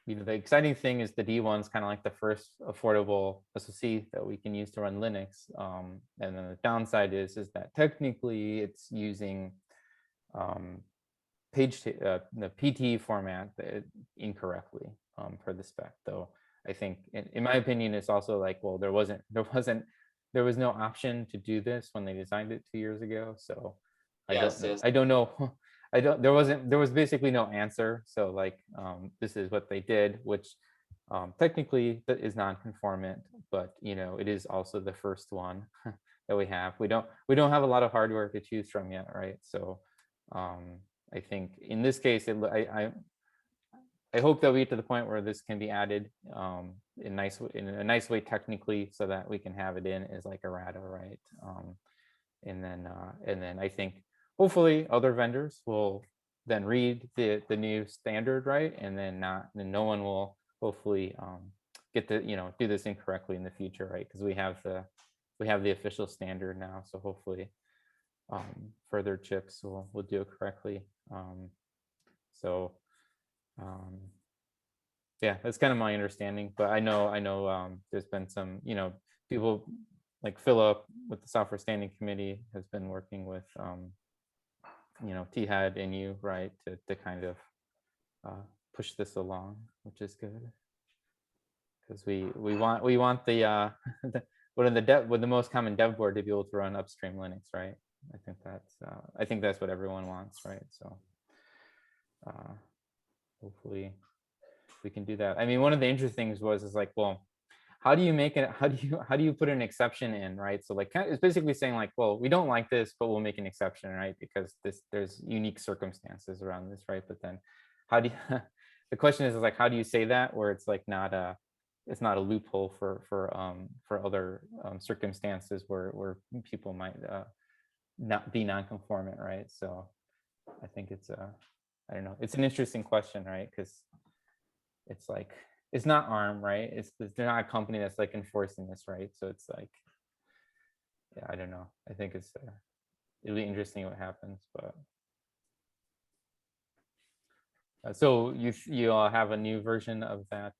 the exciting thing is the D1 is kind of like the first affordable SoC that we can use to run Linux. And then the downside is that technically it's using the PT format incorrectly for the spec. Though I think, in my opinion, it's also like, well, there was no option to do this when they designed it 2 years ago. So I don't know. There was basically no answer. So like this is what they did, which technically that is non-conformant, but it is also the first one that we have. We don't have a lot of hardware to choose from yet, right? So I think in this case, I hope that we get to the point where this can be added in a nice way technically, so that we can have it in as like errata, right? And then I think hopefully other vendors will then read the new standard, right? And then no one will hopefully get to do this incorrectly in the future, right? Because we have the official standard now, so hopefully further chips will do it correctly. Yeah, that's kind of my understanding, but I know there's been some people like Philip with the software standing committee has been working with THead and you, right, to kind of push this along, which is good, because we want the the most common dev board to be able to run upstream Linux, right? I think that's what everyone wants, right? So hopefully we can do that. I mean, one of the interesting things is like, well, how do you make it? How do you put an exception in, right? So like, it's basically saying like, well, we don't like this, but we'll make an exception, right? Because there's unique circumstances around this, right? But then, how do you? The question is like, how do you say that where it's like it's not a loophole for other circumstances where people might not be non-conformant, right? So I think it's I don't know. It's an interesting question, right? Because it's like, it's not ARM, right? They're not a company that's like enforcing this, right? So it's like, yeah, I don't know. I think it'll be interesting what happens, but so you all have a new version of that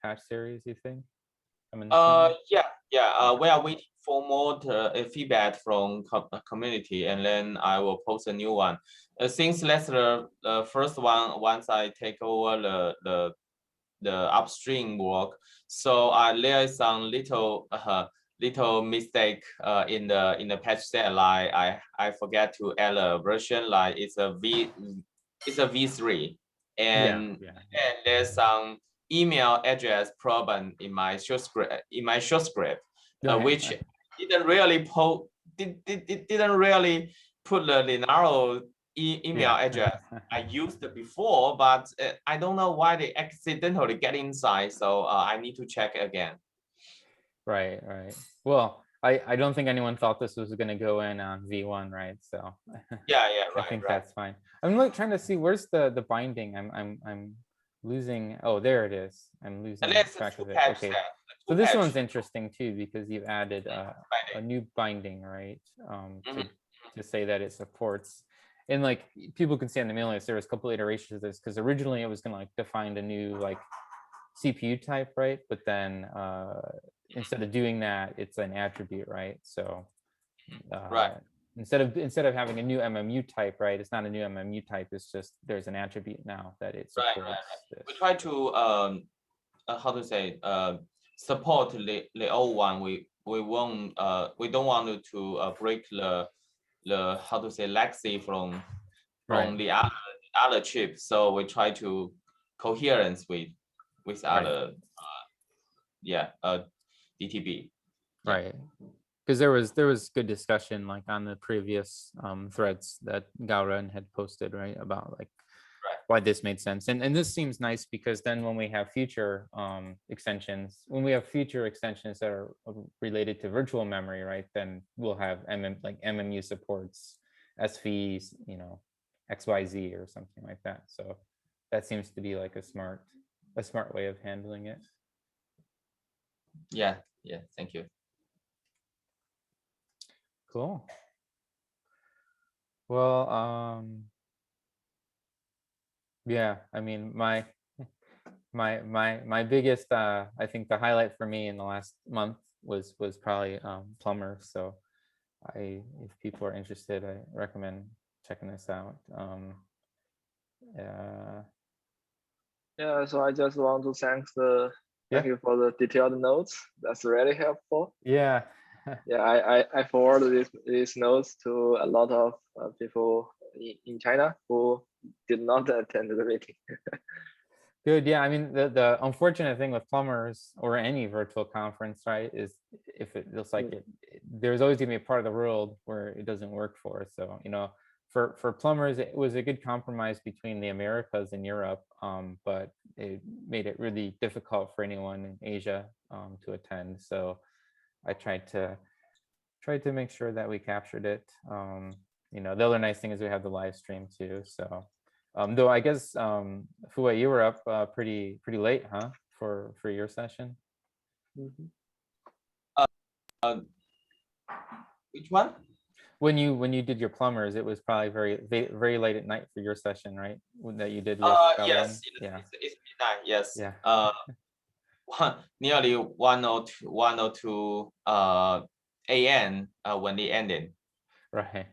patch series, you think? Yeah. We are waiting for more feedback from community, and then I will post a new one. Since that's the first one, once I take over the upstream work, so there is some little mistake in the patch set. Like I forget to add a version, like it's a v3, and there's some email address problem in my short script, which didn't really didn't really put the Linaro email address I used before, but I don't know why they accidentally get inside, so I need to check again. Right. Well, I don't think anyone thought this was going to go in on V1, right? So yeah, I think that's fine. I'm like trying to see where's the binding. I'm losing. Oh, there it is. I'm losing track of it. Okay. So this one's interesting too, because you've added a new binding, right? To say that it supports, and like people can see on the mailing list, there was a couple iterations of this, because originally it was going to like define a new like CPU type, right? But then instead of doing that, it's an attribute, right? So instead of having a new MMU type, right? It's not a new MMU type. It's just there's an attribute now that it supports. This. We try to how to say support the old one. We won't don't want to break the how to say legacy from the other chip. So we try to coherence with other DTB. Right. Because there was good discussion like on the previous threads that Gaoren had posted, right, about like why this made sense, and this seems nice, because then when we have future extensions that are related to virtual memory, right, then we'll have MMU supports SVs, XYZ or something like that. So that seems to be like a smart way of handling it. Yeah. Thank you. Cool. Well, yeah, I mean, my biggest, I think the highlight for me in the last month was probably Plumbers. So if people are interested, I recommend checking this out. Yeah, so I just want to thank you for the detailed notes. That's really helpful. Yeah. Yeah, I forwarded these notes to a lot of people in China who did not attend the meeting. Good. Yeah, I mean, the unfortunate thing with Plumbers or any virtual conference, right, is if it looks like there's always gonna be a part of the world where it doesn't work for. So, for plumbers, it was a good compromise between the Americas and Europe, but it made it really difficult for anyone in Asia to attend. So I tried to make sure that we captured it. You know, the other nice thing is we have the live stream too. So though I guess Fue, you were up pretty late, huh, for your session? Which one? When you did your plumbers, it was probably very late at night for your session, right? That you did with Yes, yeah. it's midnight. Yes. Yeah. Nearly 1 or 2 a.m. When they ended. Right.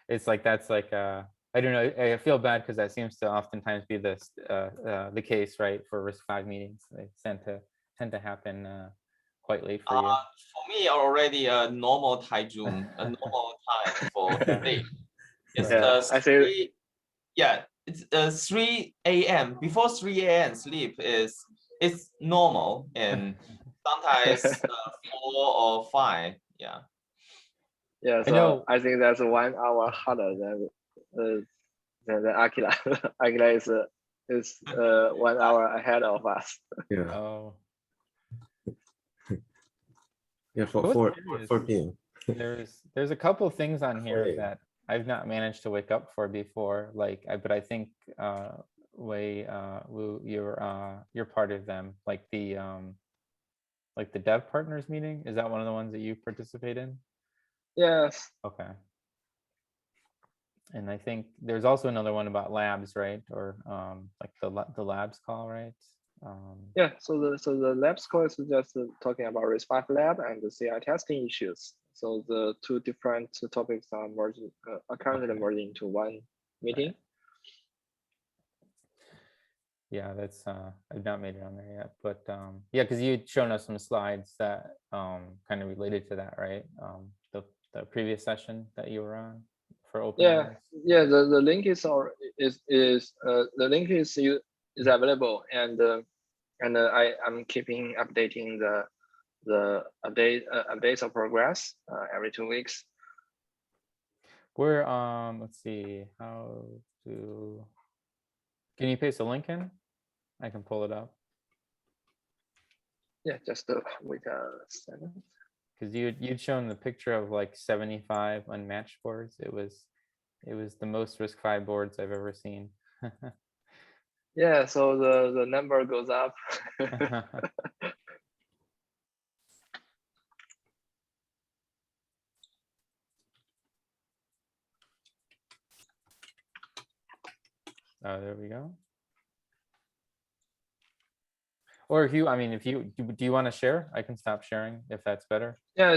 It's like that's like I don't know. I feel bad because that seems to oftentimes be the case, right? For RISC-V meetings, they tend to happen quite late for you. For me, already a normal Taichung, a normal time for sleep. It's Yeah, I say 3. Yeah, it's 3 a.m. Before 3 a.m. sleep is normal, and sometimes 4 or 5. Yeah. yeah. I know. So I think that's 1 hour harder than Aquila. Aquila is 1 hour ahead of us. Yeah, Oh, yeah, But what's 4 weird is 4 p.m. there's a couple things on here Wait. that I've not managed to wake up for before. Like, but I think Wu, you're part of them. Like the dev partners meeting. Is that one of the ones that you participate in? Yes. Okay. And I think there's also another one about labs, right? Or like the labs call, right? Yeah. So the lab score is just talking about RISC-V lab and the CI testing issues. So the two different topics are merging, are currently Okay. merging into one meeting. Right. Yeah, that's I've not made it on there yet, but yeah, because you'd shown us some slides that kind of related to that, right? The previous session that you were on for open Yeah, hours. yeah. The link is the link is available, and I'm keeping updating the updates of progress every 2 weeks. We're let's see how to. Can you paste a link in? I can pull it up. Yeah, just wait a second. Because you'd shown the picture of like 75 unmatched boards. It was the most RISC-V boards I've ever seen. Yeah, so the number goes up. Oh, there we go. Or if you, I mean, if you do you want to share? I can stop sharing if that's better. Yeah,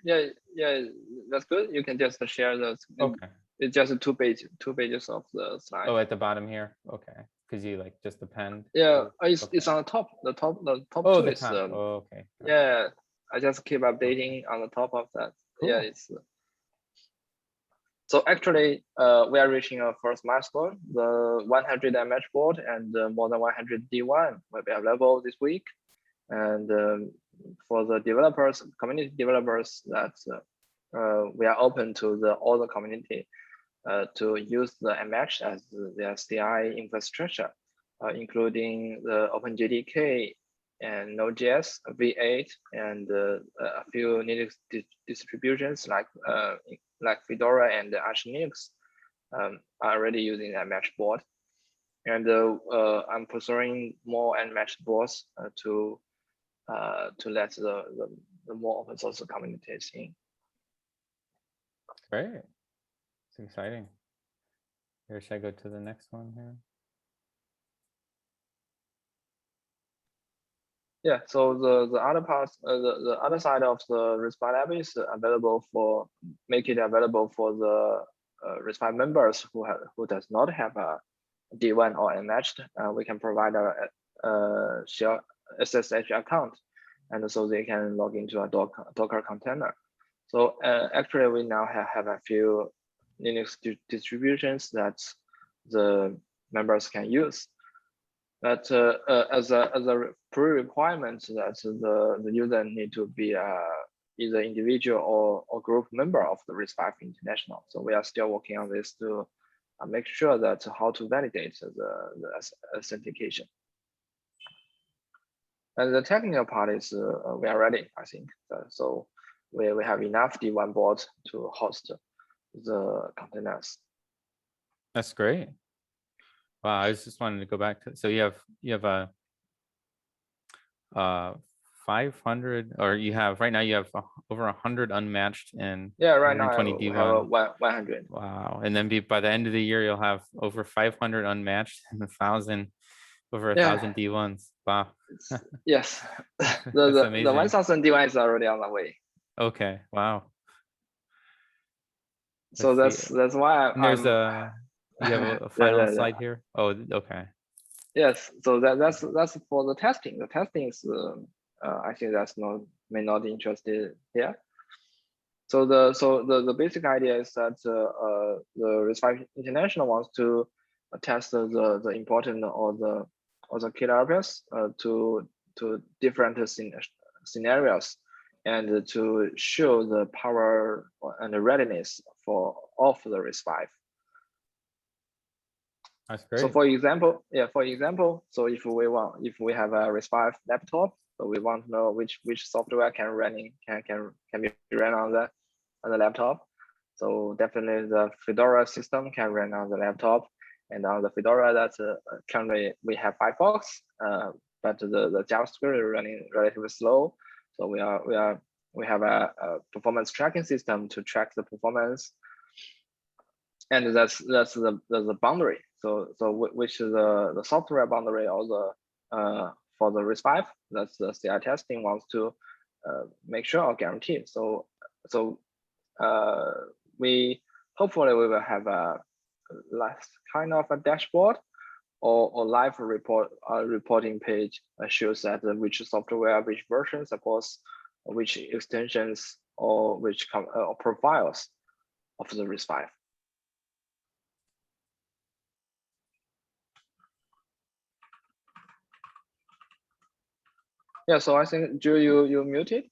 yeah, that's good. You can just share those. Okay. It's just two pages of the slide. Oh, at the bottom here. Okay, because you like just append. Yeah, it's Okay. on the top. The top Oh, two the is top. Oh, okay. yeah. I just keep updating on the top of that. Cool. Yeah, it's. So actually, we are reaching our first milestone. The 100 MH board and more than 100 D1 will be available this week. And for the developers, community developers, that we are open to all the community to use the MH as their CI infrastructure, including the OpenJDK and Node.js, V8, and a few Linux distributions like Fedora and Arch Linux are already using that MH board. And I'm pursuing more unmatched boards to let the more open source communities in. Great. It's exciting. Here, should I go to the next one here? Yeah, so the other part, the other side of the RISC-V lab is available for, make it available for the RISC-V members who does not have a D1 or unmatched. We can provide a share SSH account, and so they can log into a Docker container. So actually, we now have a few Linux distributions that the members can use. But as a pre-requirement that the user need to be a either individual or group member of the RISC-V International. So we are still working on this to make sure that how to validate the authentication. And the technical part is we are ready, I think. So we have enough D1 boards to host the containers. That's great. Wow, I was just wanted to go back to, so you have a 500, or you have right now you have over 100 unmatched and Yeah, right now 120 we have a D1. 100. Wow, and then by the end of the year you'll have over 500 unmatched and 1,000, over 1,000 D1s. Wow. Yes, That's the amazing. 1,000 D1 is already on the way. Okay, wow. So Let's see. that's why And there's you have a final slide here. Oh, okay. Yes, so that's for the testing. The testing is I think that's may not interested here. So the basic idea is that the RISC-V International wants to test the important or the killer apps to different scenarios, and to show the power and the readiness of the RISC-V. That's great. So for example, so if we have a RISC-V laptop, so we want to know which software can be run on the laptop. So definitely the Fedora system can run on the laptop, and on the Fedora that's currently we have Firefox, but the JavaScript is running relatively slow. So we have a performance tracking system to track the performance, and that's the boundary. So which is the software boundary or the for the RISC-V, that's the CI testing wants to make sure or guarantee. So we hopefully we will have a last kind of a dashboard or live reporting page shows that which software, which version supports which extensions or which or profiles of the RISC-V. Yeah, so I think Drew, you muted.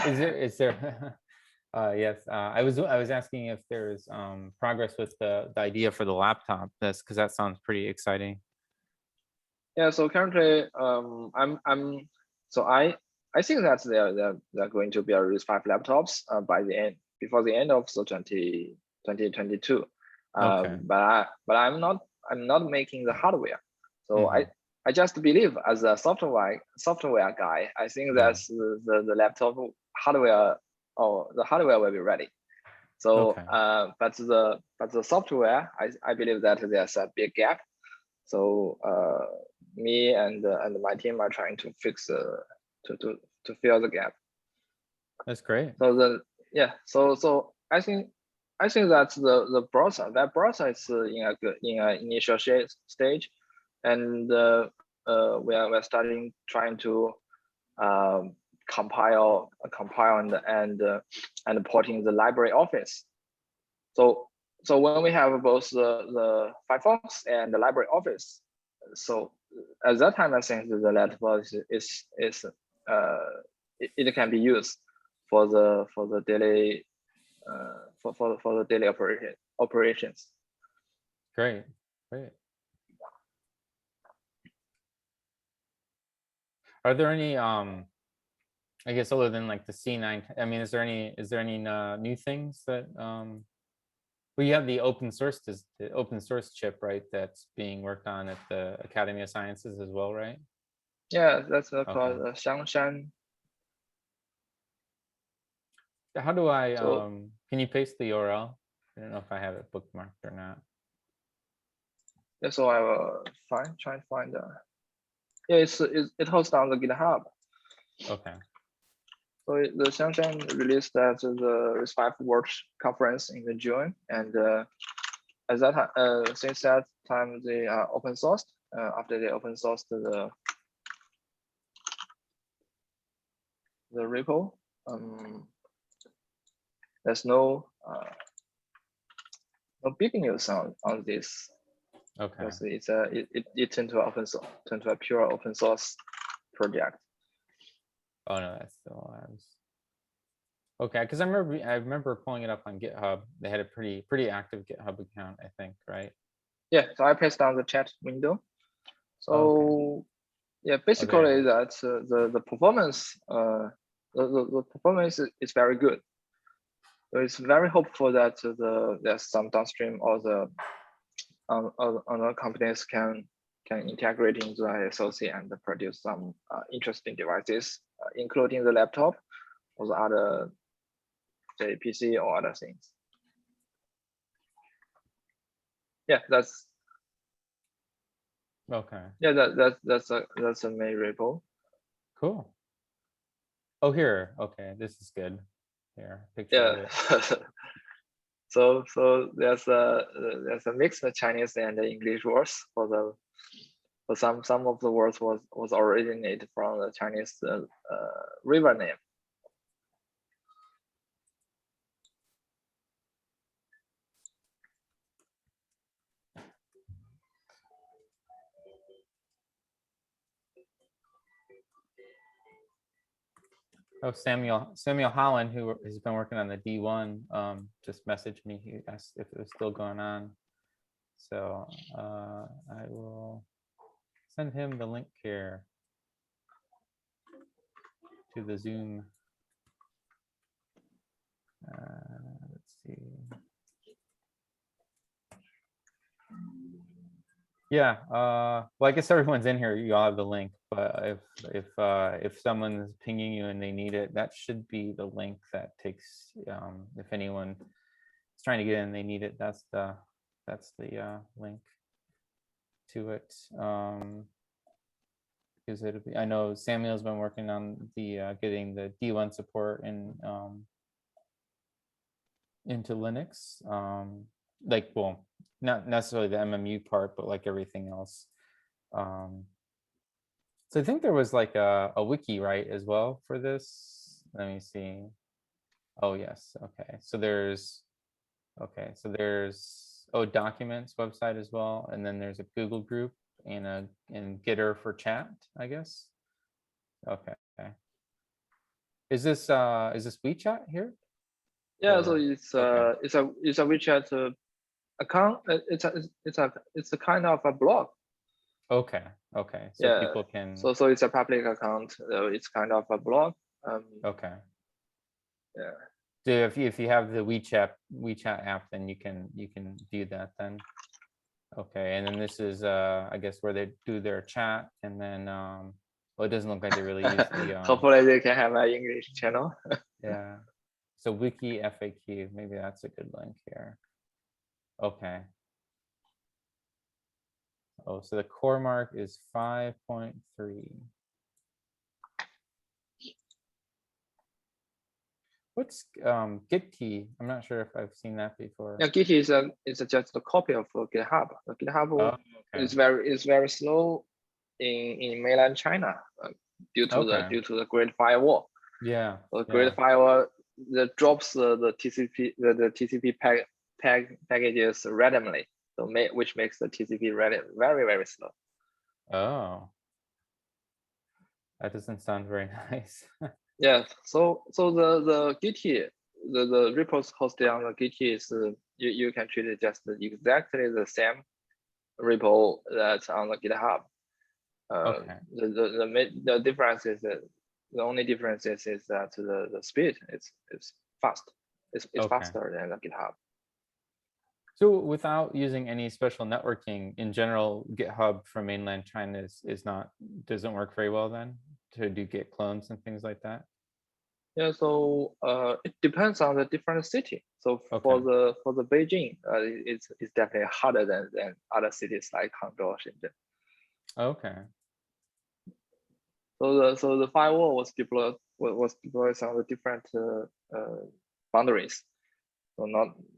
Is there yes, I was asking if there's progress with the idea for the laptop, because that sounds pretty exciting. Yeah, so currently I think that they're going to be a RISC-V laptops before the end of 2022. Okay. But I'm not making the hardware. So I just believe as a software guy, I think that's the laptop hardware or the hardware will be ready. So but the software, I believe that there's a big gap. So me and my team are trying to fix to fill the gap. That's great. So so I think that the browser is in an initial stage, and we're trying to compile and porting the library office. So when we have both the Firefox and the library office, so at that time I think the laptop it can be used for the daily for the daily operations. Great. Are there any I guess other than like the C9, I mean, is there any new things that well, you have the open source chip, right? That's being worked on at the Academy of Sciences as well, right? Yeah, that's called Xiangshan. How do I can you paste the URL? I don't know if I have it bookmarked or not. Yeah, so I will try to find yeah, it hosts on the GitHub. Okay. So the Xiangshan released at the RISC-V World Conference in June, and at that time, since that time they are open sourced. After they open sourced the repo, there's no big news on this. Okay. Because it turned to a pure open source project. Oh no, that's still labs. Okay, because I remember pulling it up on GitHub. They had a pretty active GitHub account, I think, right? Yeah, so I pressed on the chat window. So Okay. yeah, Oh, there it basically is. that the performance the performance is very good. So it's very hopeful that there's some downstream or the other companies can integrate into the SoC and produce some interesting devices, including the laptop or the other, say, PC or other things. Yeah, that's Okay. yeah, that's a main repo. Cool. Oh, here. Okay, this is good. Here, picture of Yeah. it. So there's a mix of Chinese and English words for some of the words was originated from the Chinese river name. Oh, Samuel Holland, who has been working on the D1, just messaged me. He asked if it was still going on. So I will send him the link here to the Zoom. Let's see. Yeah, well, I guess everyone's in here. You all have the link, but if someone's pinging you and they need it, that should be the link that takes. If anyone is trying to get in, they need it. That's the link to it. Because it'll be. I know Samuel's been working on the getting the D1 support in into Linux. Like, well, not necessarily the MMU part, but like everything else. So I think there was like a wiki, right, as well for this. Let me see. Oh yes, okay. So there's documents website as well, and then there's a Google group and Gitter for chat, I guess. Okay. Is this WeChat here? Yeah, Or, so it's okay. it's a WeChat account. It's a kind of a blog. Okay. So Yeah. people can. So it's a public account. It's kind of a blog. Okay. Yeah. So if you have the WeChat app, then you can view that then. Okay, and then this is I guess where they do their chat, and then well, it doesn't look like they really use the Hopefully they can have an English channel. yeah. So wiki FAQ, maybe that's a good link here. Okay. Oh, so the core mark is 5.3. What's GitKey? I'm not sure if I've seen that before. Yeah, Git is just a copy of GitHub. GitHub Oh, okay. is very slow in mainland China due to the Great Firewall. Yeah. The Great Firewall that drops the TCP TCP packages randomly, so which makes the TCP very slow. Oh, that doesn't sound very nice. Yeah, so the Git, the repos hosted on the Git is you can treat it just exactly the same repo that's on the GitHub. Okay. The difference is that the only difference is that the speed is fast. It's Okay. faster than the GitHub. So without using any special networking, in general, GitHub from mainland China doesn't work very well then to do Git clones and things like that? Yeah, so it depends on the different city. So for the Beijing, it's definitely harder than other cities like Hangzhou or Shenzhen. Okay. So the firewall was deployed on the different boundaries. So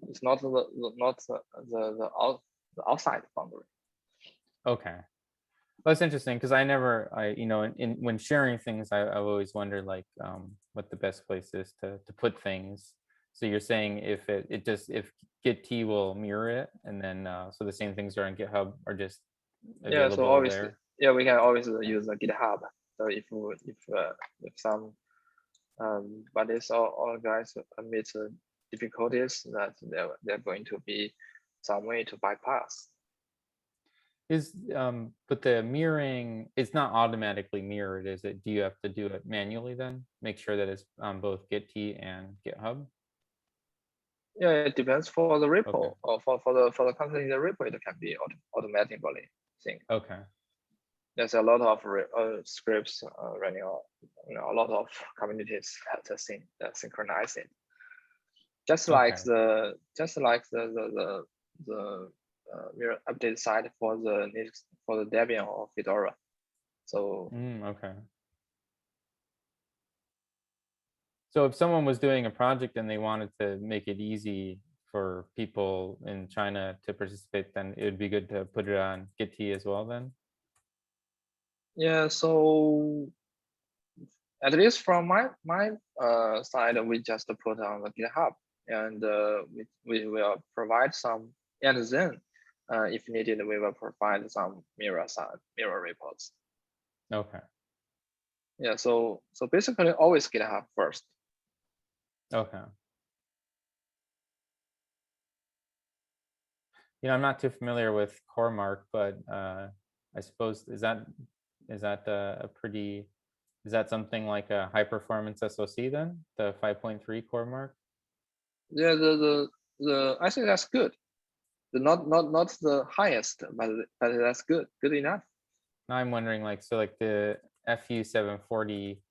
it's not the outside boundary. Okay. That's interesting because when sharing things, I've always wondered like what the best place is to put things. So you're saying if Git will mirror it, and then so the same things are on GitHub are just available there. Yeah, we can always use the GitHub. So if some buddies or guys meet difficulties, that they're going to be some way to bypass. But the mirroring, it's not automatically mirrored, is it? Do you have to do it manually then? Make sure that it's on both Git and GitHub? Yeah, it depends for the repo Okay. or for the content in the repo. It can be automatically synced. Okay. There's a lot of scripts running, a lot of communities that synchronize it. Just like Okay. the mirror update side for the Debian or Fedora. So Okay. So if someone was doing a project and they wanted to make it easy for people in China to participate, then it would be good to put it on Git as well then? yeah, so at least from my side, we just put on the GitHub, and we will provide some, and then if needed, we will provide some mirror reports. Okay. Yeah, so basically always GitHub first. Okay. You know, I'm not too familiar with CoreMark, but I suppose is that something like a high performance SoC then, the 5.3 CoreMark? Yeah, the I think that's good. Not the highest, but that's good enough. Now I'm wondering, like, so like the FU 740,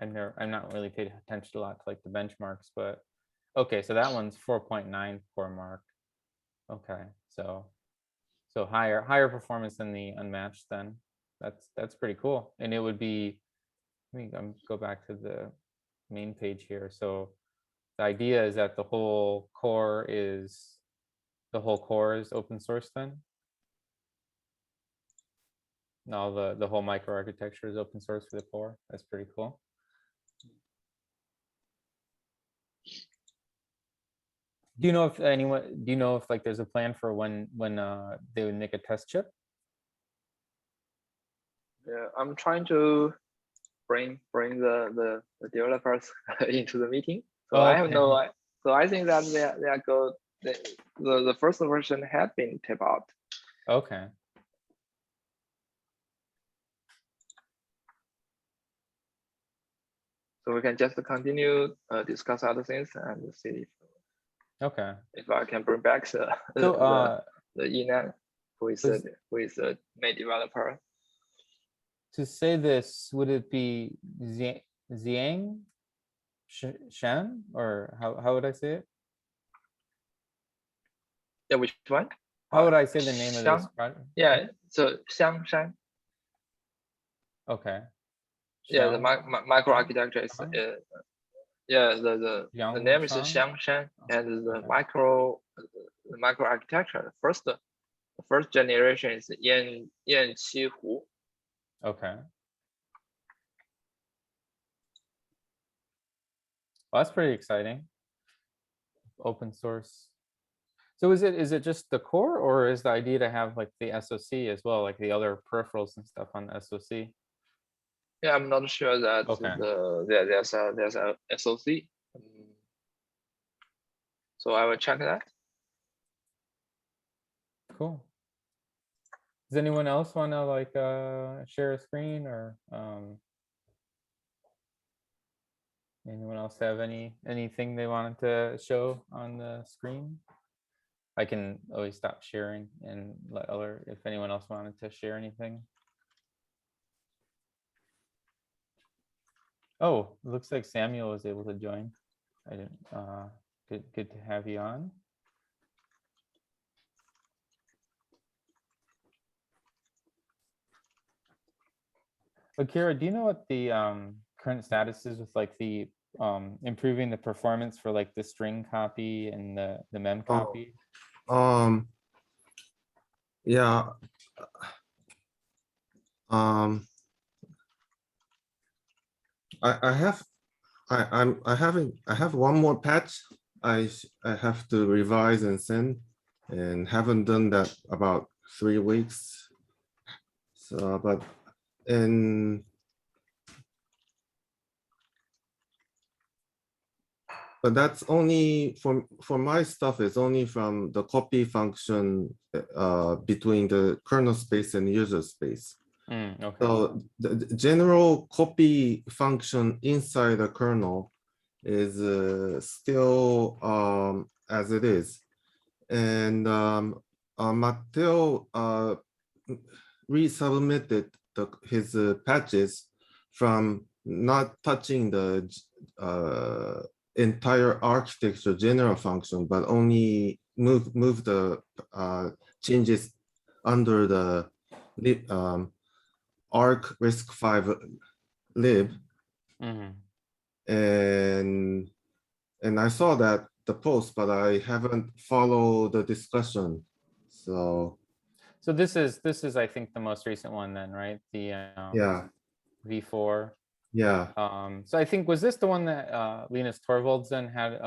I'm not really paid attention a lot to like the benchmarks, but okay, so that one's 4.9 CoreMark. Okay, so higher performance than the unmatched then. That's pretty cool. And it would be, let me go back to the main page here. So the idea is that the whole core is open source then? No, the whole microarchitecture is open source for the core. That's pretty cool. Do you know if like there's a plan for when they would make a test chip? Yeah, I'm trying to bring the developers into the meeting. So I have no. So I think that the first version had been taped out. Okay. So we can just continue discuss other things and see if I can bring back the Yinan, who is the main developer. To say this, would it be Zhang Shan, or how would I say it? Yeah, which one? How would I say the name of this project? Yeah, so Xiang Shan. Okay. Yeah, the microarchitecture is yeah, the name is Xiang Shan, and the microarchitecture. The first generation is Yan Qi Hu. Okay. Well, that's pretty exciting. Open source. So is it just the core, or is the idea to have like the SoC as well, like the other peripherals and stuff on the SoC? Yeah, I'm not sure that there's a SoC. So I will check that. Cool. Does anyone else want to like share a screen, or anyone else have anything they wanted to show on the screen? I can always stop sharing and let if anyone else wanted to share anything. Oh, it looks like Samuel was able to join. I didn't. Good to have you on. Akira, do you know what the current status is with like the improving the performance for like the string copy and the mem copy? Yeah. I have one more patch I have to revise and send, and haven't done that about 3 weeks. So, but But that's only for my stuff. It's only from the copy function between the kernel space and user space. Okay. So the general copy function inside the kernel is still as it is. And Matteo resubmitted his patches from not touching the entire architecture general function, but only move the changes under the arc RISC-V lib. And I saw that the post, but I haven't followed the discussion. So this is I think the most recent one then, right? The yeah, V4. yeah. So I think, was this the one that Linus Torvalds then had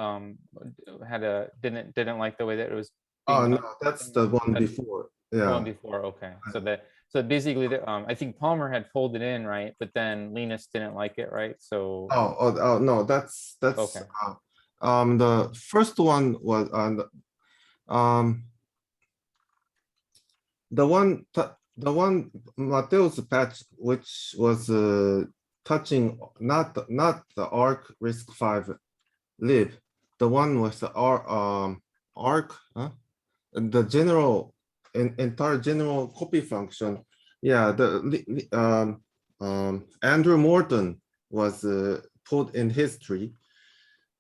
didn't like the way that it was being Oh done? no, that's the one That's before. the Yeah. one before. Okay, so basically I think Palmer had folded in, right, but then Linus didn't like it, right? So Oh no, that's okay. The first one was the one Mateo's patch, which was touching not the arc RISC-V lib, the one with the arc, the general entire general copy function. Yeah, Andrew Morton was put in history,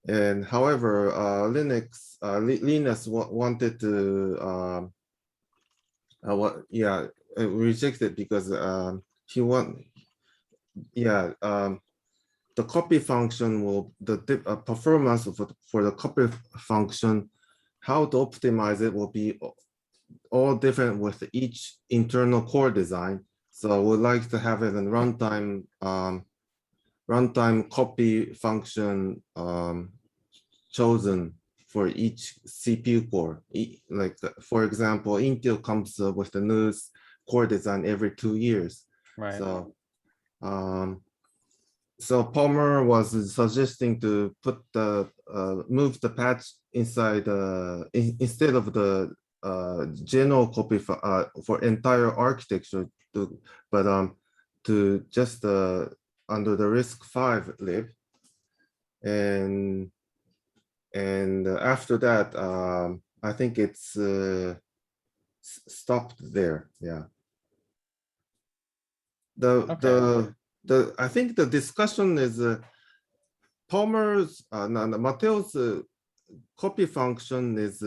and however, Linus wanted to reject it because he the copy function will the performance for the copy function, how to optimize it will be all different with each internal core design. So we'd like to have it in runtime copy function chosen for each CPU core. Like for example, Intel comes with the newest core design every 2 years. Right. So Palmer was suggesting to put the move the patch inside instead of the general copy for entire architecture to just under the RISC-V lib, and after that I think it's stopped there. Yeah. I think the discussion is Palmer's Mateo's copy function is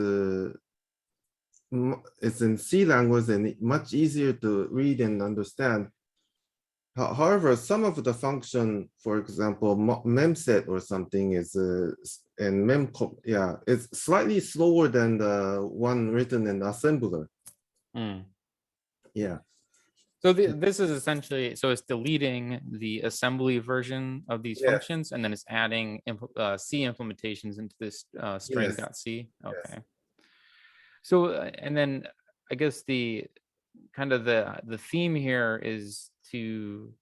in C language and much easier to read and understand. However, some of the function, for example, memset or something is and it's slightly slower than the one written in assembler. Yeah. So this is essentially, so it's deleting the assembly version of these functions, and then it's adding C implementations into this string.c. Okay. Yes. So, and then I guess the kind of the theme here is to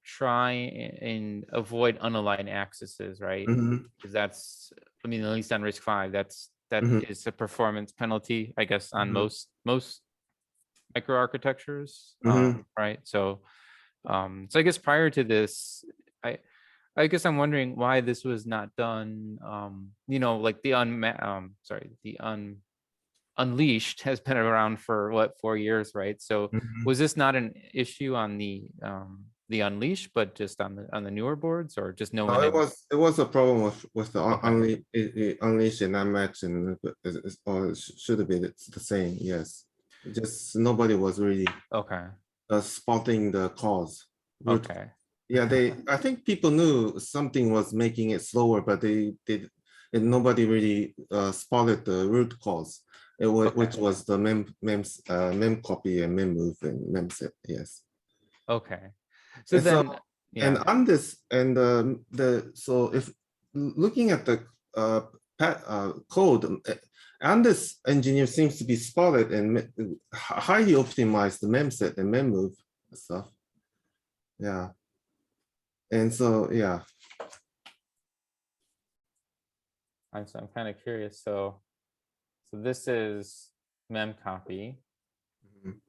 try and avoid unaligned accesses, right? Because that's, I mean, at least on RISC-V, that is a performance penalty, I guess, on most microarchitectures, right? So I guess prior to this, I guess I'm wondering why this was not done. Like the Unleashed has been around for what, 4 years, right? So was this not an issue on the Unleashed, but just on the newer boards, or just no one? No, it was a problem with the Unleashed and Unmatched, and or should have been the same. Yes, just nobody was really spotting the cause. Okay. Yeah, I think people knew something was making it slower, but nobody really spotted the root cause. Which was the mem copy and mem move and memset. Yes. Okay. So and then, and on this, and so if looking at the code, and this engineer seems to be spotted and highly optimized the memset and mem move stuff. Yeah. And so, yeah. I'm kind of curious. So this is mem copy. Mhm.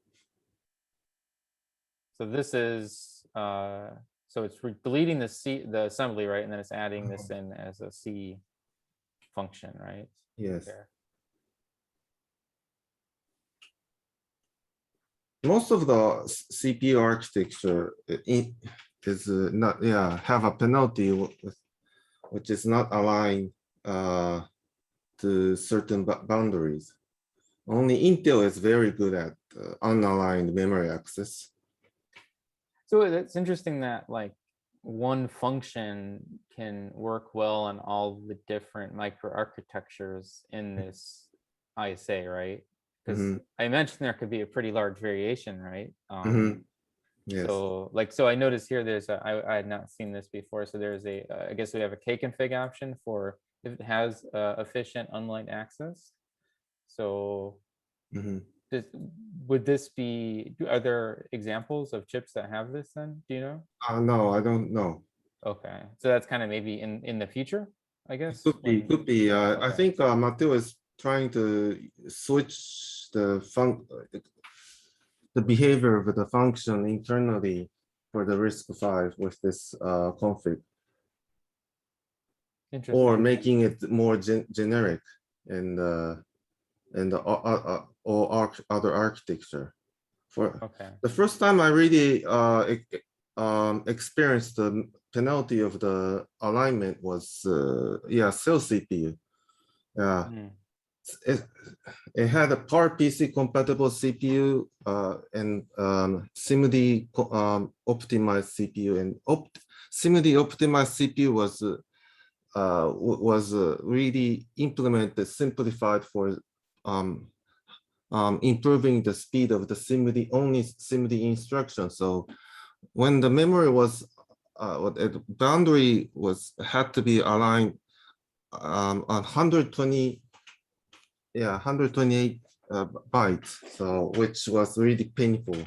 So this is so it's deleting the assembly, right? And then it's adding this in as a C function, right? Yes. Here. Most of the CPU architecture is not, have a penalty which is not aligned to certain boundaries. Only Intel is very good at unaligned memory access. So it's interesting that like one function can work well on all the different microarchitectures in this ISA, right? Because I mentioned there could be a pretty large variation, right? Yes. So I noticed here there's I had not seen this before. So there's I guess we have a K-config option for if it has efficient unlined access. So would this be, are there examples of chips that have this then? Do you know? No, I don't know. Okay, so that's kind of maybe in the future, I guess. Could be. I think Matteo is trying to switch the behavior of the function internally for the RISC-V with this config, or making it more generic and or other architecture. For the first time, I really experienced the penalty of the alignment was cell CPU. It had a PowerPC compatible CPU and SIMD optimized CPU, and SIMD optimized CPU was really implemented, simplified for improving the speed of the SIMD, only SIMD instruction. So when the memory was boundary had to be aligned on 128 bytes, so which was really painful.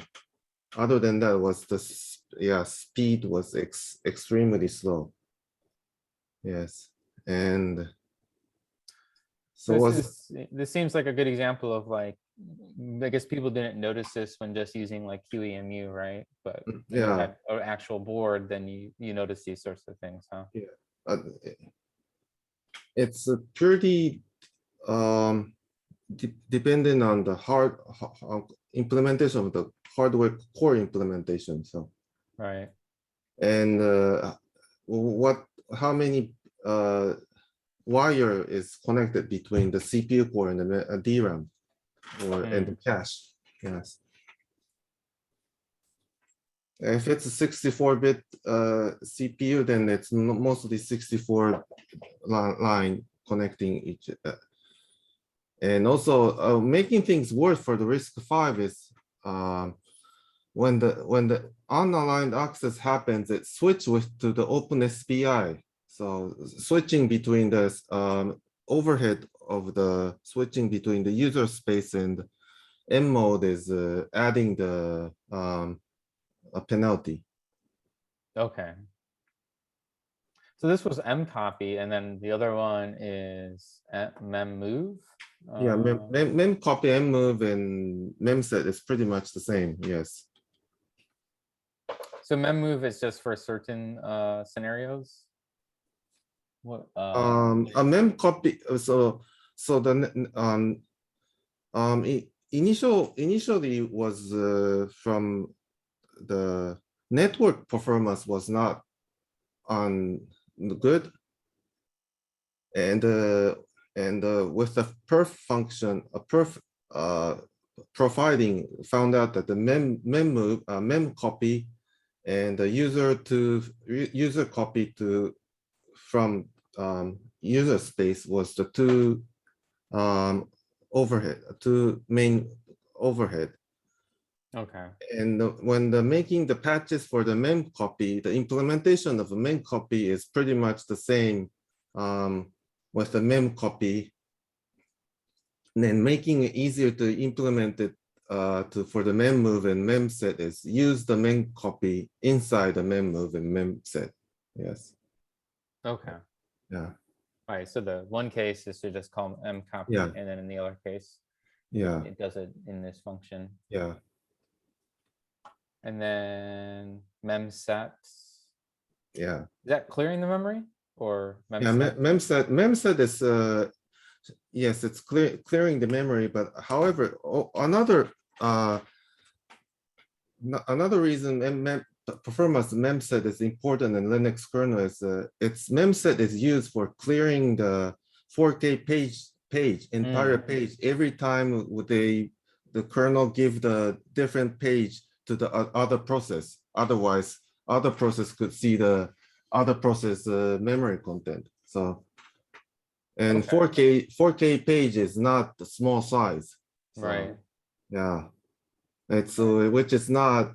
Other than that, was the speed was extremely slow. Yes, and so this seems like a good example of like, I guess people didn't notice this when just using like QEMU, right? But when you had an actual board, then you notice these sorts of things, huh? Yeah, it's a pretty depending on the implementation of the hardware core implementation. So right, and how many wire is connected between the CPU core and the DRAM and the cache. Yes. If it's a 64-bit CPU, then it's mostly 64 line connecting each. And also making things worse for the RISC-V is when the unaligned access happens, it switches to the OpenSPI. So switching between the overhead of the switching between the user space and M mode is adding the a penalty. okay. So this was M copy, and then the other one is mem move. Yeah, mem copy, M move, and mem set is pretty much the same. Yes. So mem move is just for certain scenarios. What? A mem copy. So the initially was from the network performance was not on good, and with the perf function, a perf profiling found out that the mem copy and the user copy from user space was the two main overhead. Okay. And when making the patches for the mem copy, the implementation of a mem copy is pretty much the same with the mem copy. And then making it easier to implement it for the mem move and mem set is use the mem copy inside the mem move and mem set. Yes. Okay. Yeah. All right, so the one case is to just call m copy, Yeah. and then in the other case, Yeah, it does it in this function. yeah. And then memset. Yeah. Is that clearing the memory or Yeah, memset? memset is yes, it's clearing the memory, but however, another another reason performance memset is important in Linux kernel is its memset is used for clearing the 4K entire page every time the kernel give the different page to the other process. Otherwise, other process could see the other process memory content. So, and Okay. 4K page is not the small size. So, Right. yeah, it's which is not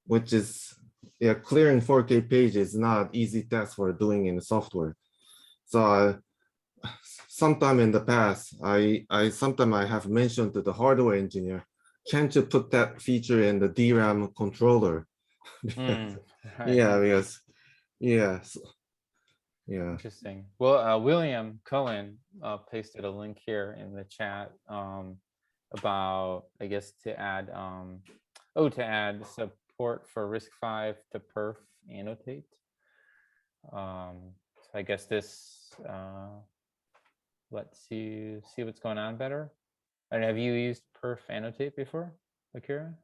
which is yeah, clearing 4K page is not easy task for doing in the software. So sometime in the past, sometime I have mentioned to the hardware engineer, can't you put that feature in the DRAM controller? Right. Yeah, because yes, yeah. Interesting. Well, William Cohen pasted a link here in the chat about, I guess, to add to add support for RISC-V to perf annotate. So I guess this lets you see what's going on better. And have you used perf annotate before, Akira?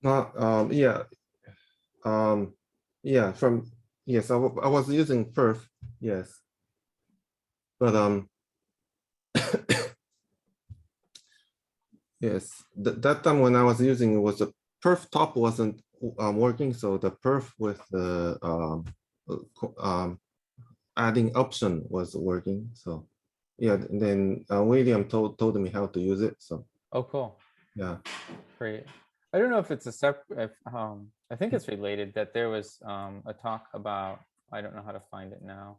Not yeah. Yeah, from yes, I was using perf, yes. But yes, that time when I was using it was the perf top wasn't working, so the perf with the adding option was working. So yeah, and then William told me how to use it. So Oh, cool. yeah. Great. I don't know if it's a separate, I think it's related that there was a talk about, I don't know how to find it now.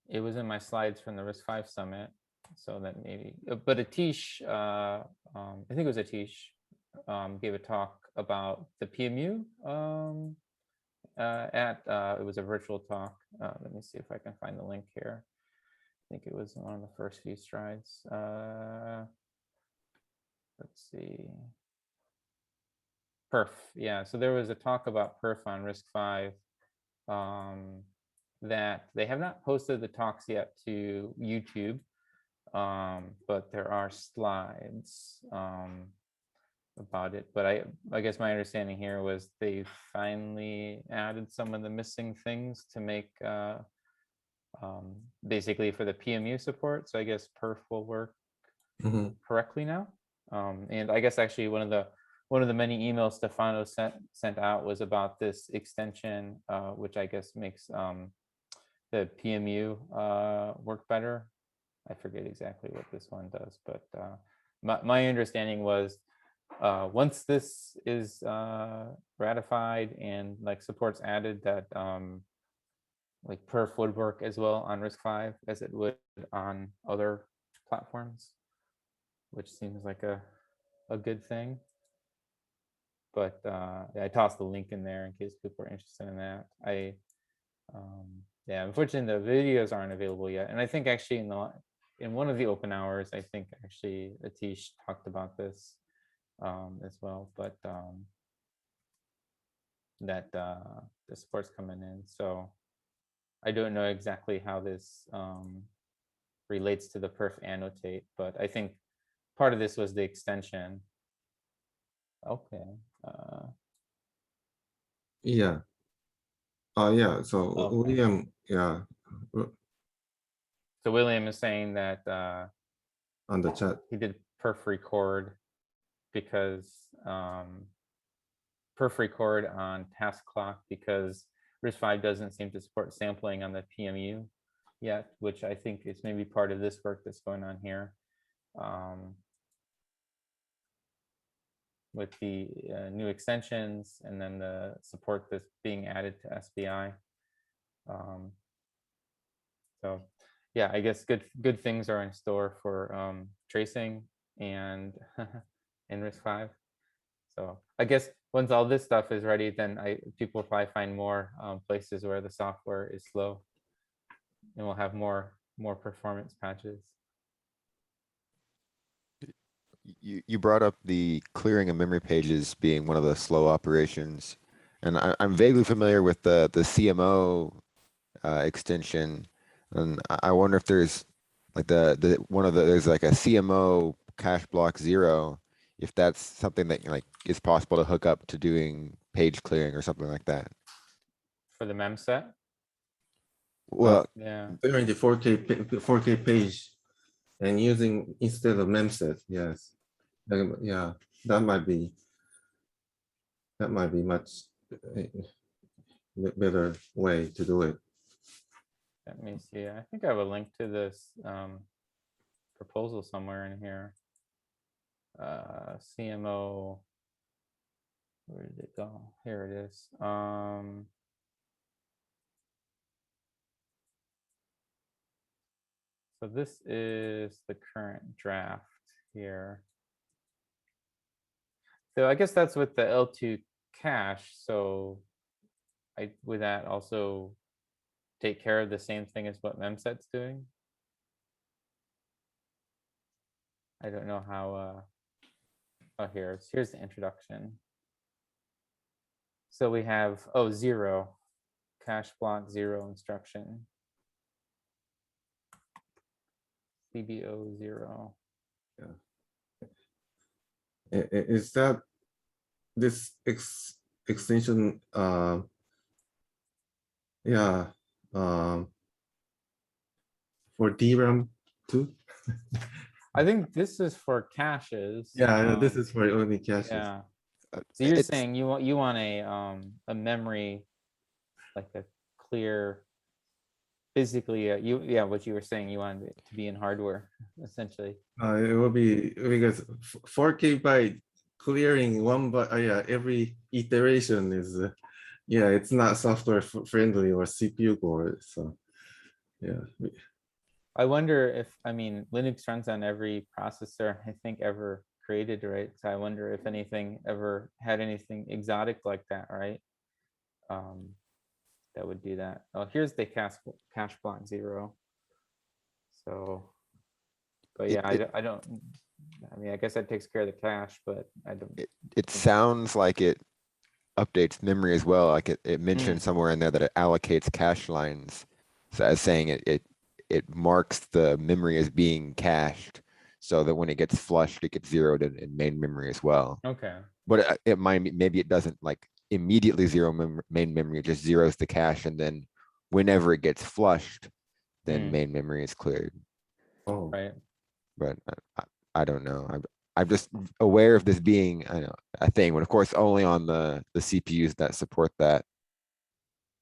It was in my slides from the RISC-V summit. So that maybe, but Atish, I think it was Atish, gave a talk about the PMU it was a virtual talk. Let me see if I can find the link here. I think it was one of the first few slides. Let's see. Perf, yeah. So there was a talk about perf on RISC-V that they have not posted the talks yet to YouTube, but there are slides about it. But I guess my understanding here was they finally added some of the missing things to make basically for the PMU support. So I guess perf will work correctly now. And I guess actually one of the many emails Stefano sent out was about this extension, which I guess makes the PMU work better. I forget exactly what this one does, but my understanding was once this is ratified and like support's added, that like perf would work as well on RISC-V as it would on other platforms, which seems like a good thing. But yeah, I tossed the link in there in case people are interested in that. Yeah, unfortunately the videos aren't available yet. And I think actually in one of the open hours, I think actually Atish talked about this as well, but that the support's coming in. So I don't know exactly how this relates to the perf annotate, but I think part of this was the extension. Okay. Yeah. Yeah. So Okay. William, yeah. So William is saying that On the chat. he did perf record because perf record on task clock because RISC-V doesn't seem to support sampling on the PMU yet, which I think is maybe part of this work that's going on here. With the new extensions and then the support that's being added to SBI. So yeah, I guess good things are in store for tracing and in RISC-V. So I guess once all this stuff is ready, then people will probably find more places where the software is slow, and we'll have more performance patches. You brought up the clearing of memory pages being one of the slow operations, and I'm vaguely familiar with the CMO extension, and I wonder if there's like there's like a CMO cache block 0, if that's something that like is possible to hook up to doing page clearing or something like that. For the mem set? Well, Yeah. During the 4K page and using instead of memset, yes. Yeah, that might be much better way to do it. Let me see. I think I have a link to this proposal somewhere in here. CMO. Where did it go? Here it is. So this is the current draft here. So I guess that's with the L2 cache. So would that also take care of the same thing as what memset's doing? I don't know how. Oh, here's the introduction. So we have 0 cache block 0 instruction. CBO 0. Is that this extension? Yeah, for DRAM too. I think this is for caches. Yeah, this is for only caches. Yeah. So you're saying you want a memory, like a clear, physically what you were saying, you wanted it to be in hardware essentially. It will be because 4K byte clearing one byte, every iteration is it's not software friendly or CPU core. So yeah. I wonder if, Linux runs on every processor I think ever created, right? So I wonder if anything ever had anything exotic like that, right? That would do that. Oh, here's the cache block 0. So, but yeah, I guess that takes care of the cache, but I don't. It sounds like it updates memory as well. Like it mentioned somewhere in there that it allocates cache lines, so as saying it marks the memory as being cached, so that when it gets flushed, it gets zeroed in main memory as well. Okay. But it might, maybe it doesn't like immediately zero main memory, it just zeroes the cache, and then whenever it gets flushed, then main memory is cleared. Oh, right. But I don't know. I'm just aware of this being a thing, but of course only on the CPUs that support that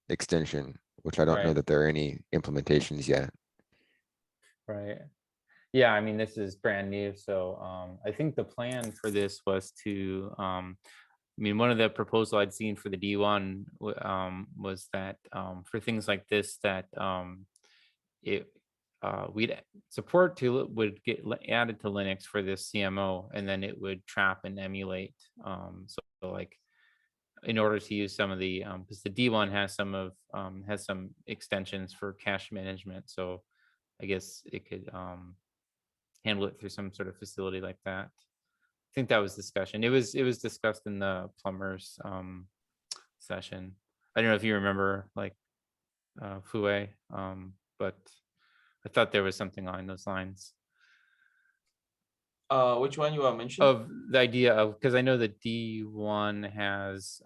extension, which I don't know that there are any implementations yet. Right. Yeah, this is brand new. So I think the plan for this was to, one of the proposal I'd seen for the D1 was that for things like this, that we'd support would get added to Linux for this CMO, and then it would trap and emulate. So like, in order to use some of the, because the D1 has some extensions for cache management. So I guess it could handle it through some sort of facility like that. I think that was discussion. It was discussed in the Plumbers session. I don't know if you remember, like Fue, but I thought there was something along those lines. Which one you are mentioning? Of the idea of, because I know that D1 has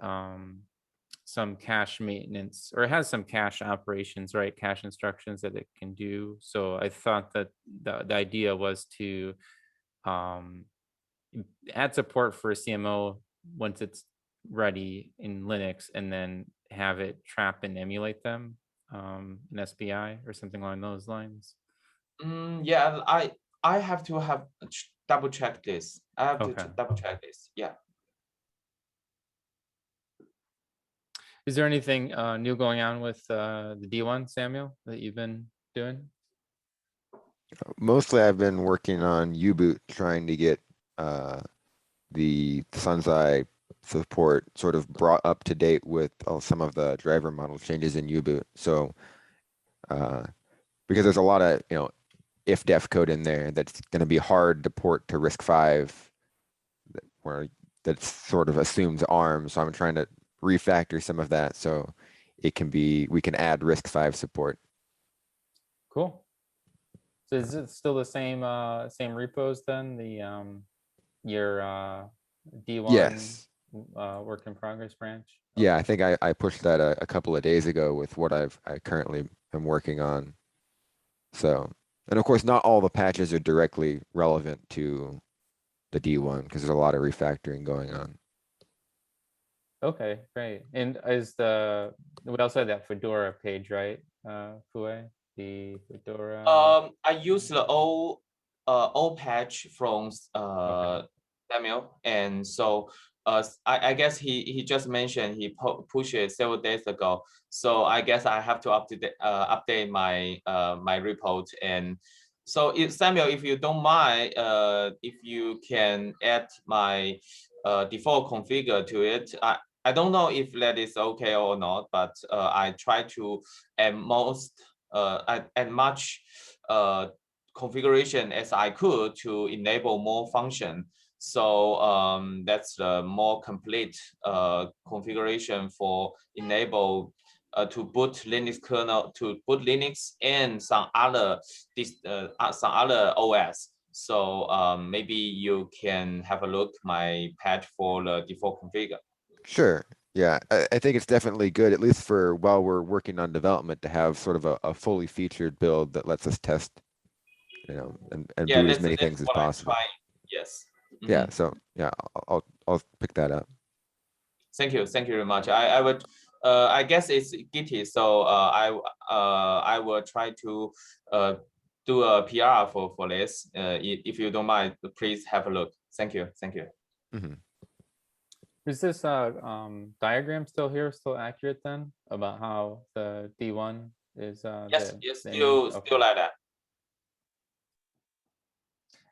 some cache maintenance, or it has some cache operations, right? Cache instructions that it can do. So I thought that the idea was to add support for a CMO once it's ready in Linux, and then have it trap and emulate them in SPI or something along those lines. Yeah, I have to double check this. I have Okay. to double check this. Yeah. Is there anything new going on with the D1, Samuel, that you've been doing? Mostly I've been working on U-boot, trying to get the Sunzai support sort of brought up to date with some of the driver model changes in U-boot. So because there's a lot of if def code in there that's going to be hard to port to RISC-V, where that sort of assumes ARM. So I'm trying to refactor some of that so we can add RISC-V support. Cool. So is it still the same repos then? Your D1 Yes. work in progress branch? Yeah, I think I pushed that a couple of days ago with what I currently am working on. So, and of course, not all the patches are directly relevant to the D1 because there's a lot of refactoring going on. Okay, great. And we also have that Fedora page, right? Fue, the Fedora. I use the old patch from Samuel, and so I guess he just mentioned he pushed it several days ago. So I guess I have to update my my report. And so Samuel, if you don't mind, if you can add my default configure to it. I don't know if that is okay or not, but I try to add much configuration as I could to enable more function. So that's the more complete configuration for enable to boot Linux kernel, to boot Linux and some other OS. So maybe you can have a look my patch for the default configure. Sure. Yeah, I think it's definitely good, at least for while we're working on development, to have sort of a fully featured build that lets us test, and Yeah, boot as that's many things as what possible. I'm trying. Yes. Yeah. So yeah, I'll pick that up. Thank you very much. I would I guess it's Gitty, so I will try to do a PR for this. If you don't mind, please have a look. Thank you. Mhm. Is this diagram still accurate then about how the D1 is Yes, okay. still like that.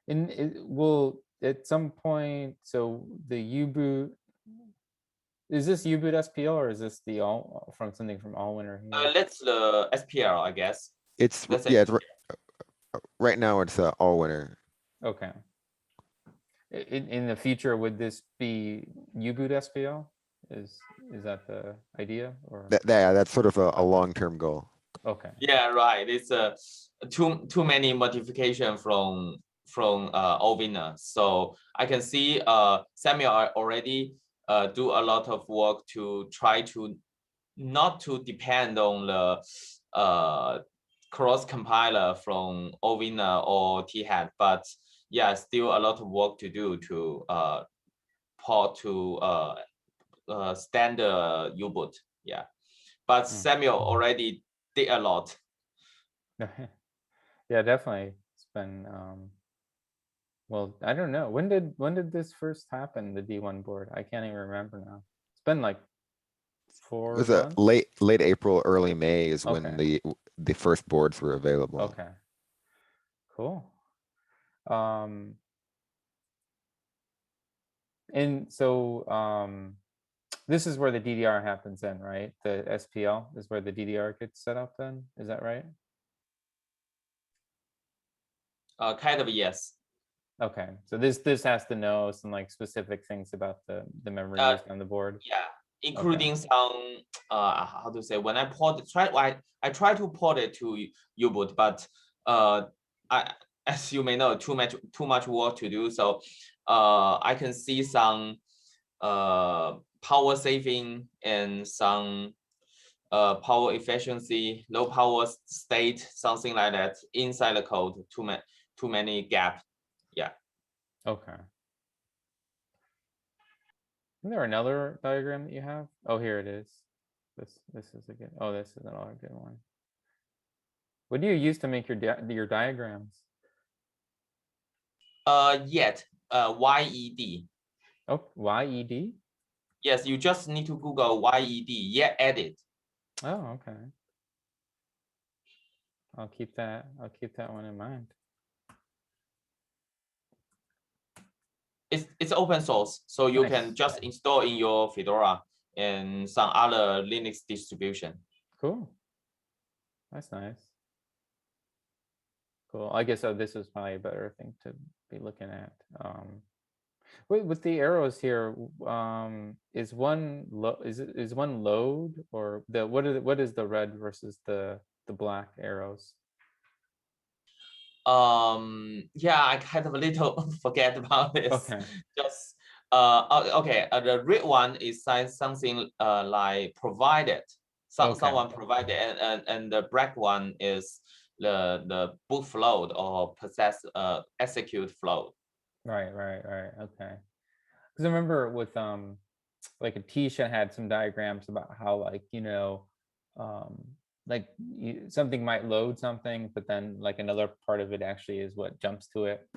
And it will at some point, so the U-boot, is this U-boot SPL or is this the from something from Allwinner here? That's the SPL, I guess. It's right now it's Allwinner. Okay. In the future, would this be U-boot SPL? Is that the idea, or? That's sort of a long-term goal. Okay. Yeah, right. It's too many modification from Allwinner. So I can see Samuel already do a lot of work to try to not to depend on the cross compiler from Allwinner or THead, but yeah, still a lot of work to do to port to standard U-boot. Yeah, but Samuel already did a lot. Yeah, definitely. It's been well, I don't know. When did this first happen, the D1 board? I can't even remember now. It's been like 4 It was months. late April, early May is when Okay. the first boards were available. Okay. Cool. And so this is where the DDR happens then, right? The SPL is where the DDR gets set up then. Is that right? Kind of, yes. Okay, so this has to know some like specific things about the memory used on the board. Yeah, including some how to say, when I try to port it to U-boot, but as you may know, too much work to do. So I can see some power saving and some power efficiency, low power state, something like that inside the code. Too many gap. Yeah. Okay. Isn't there another diagram that you have? Oh, here it is. This is a good. Oh, this is another good one. What do you use to make your diagrams? YED. YED. Oh, YED. Yes, you just need to Google YED. Yeah, edit. Oh, okay. I'll keep that one in mind. It's it's open source, so you Nice. can just install in your Fedora and some other Linux distribution. Cool. That's nice. Cool. I guess this is probably a better thing to be looking at. With the arrows here, is one load, or what is the red versus the black arrows? Yeah, I kind of a little forget about this. Okay. Just okay. The red one is something like provided. Okay. Someone provided, and the black one is the boot float or execute float. Right. Okay. Because I remember with like Atisha had some diagrams about how, like, like something might load something, but then like another part of it actually is what jumps to it.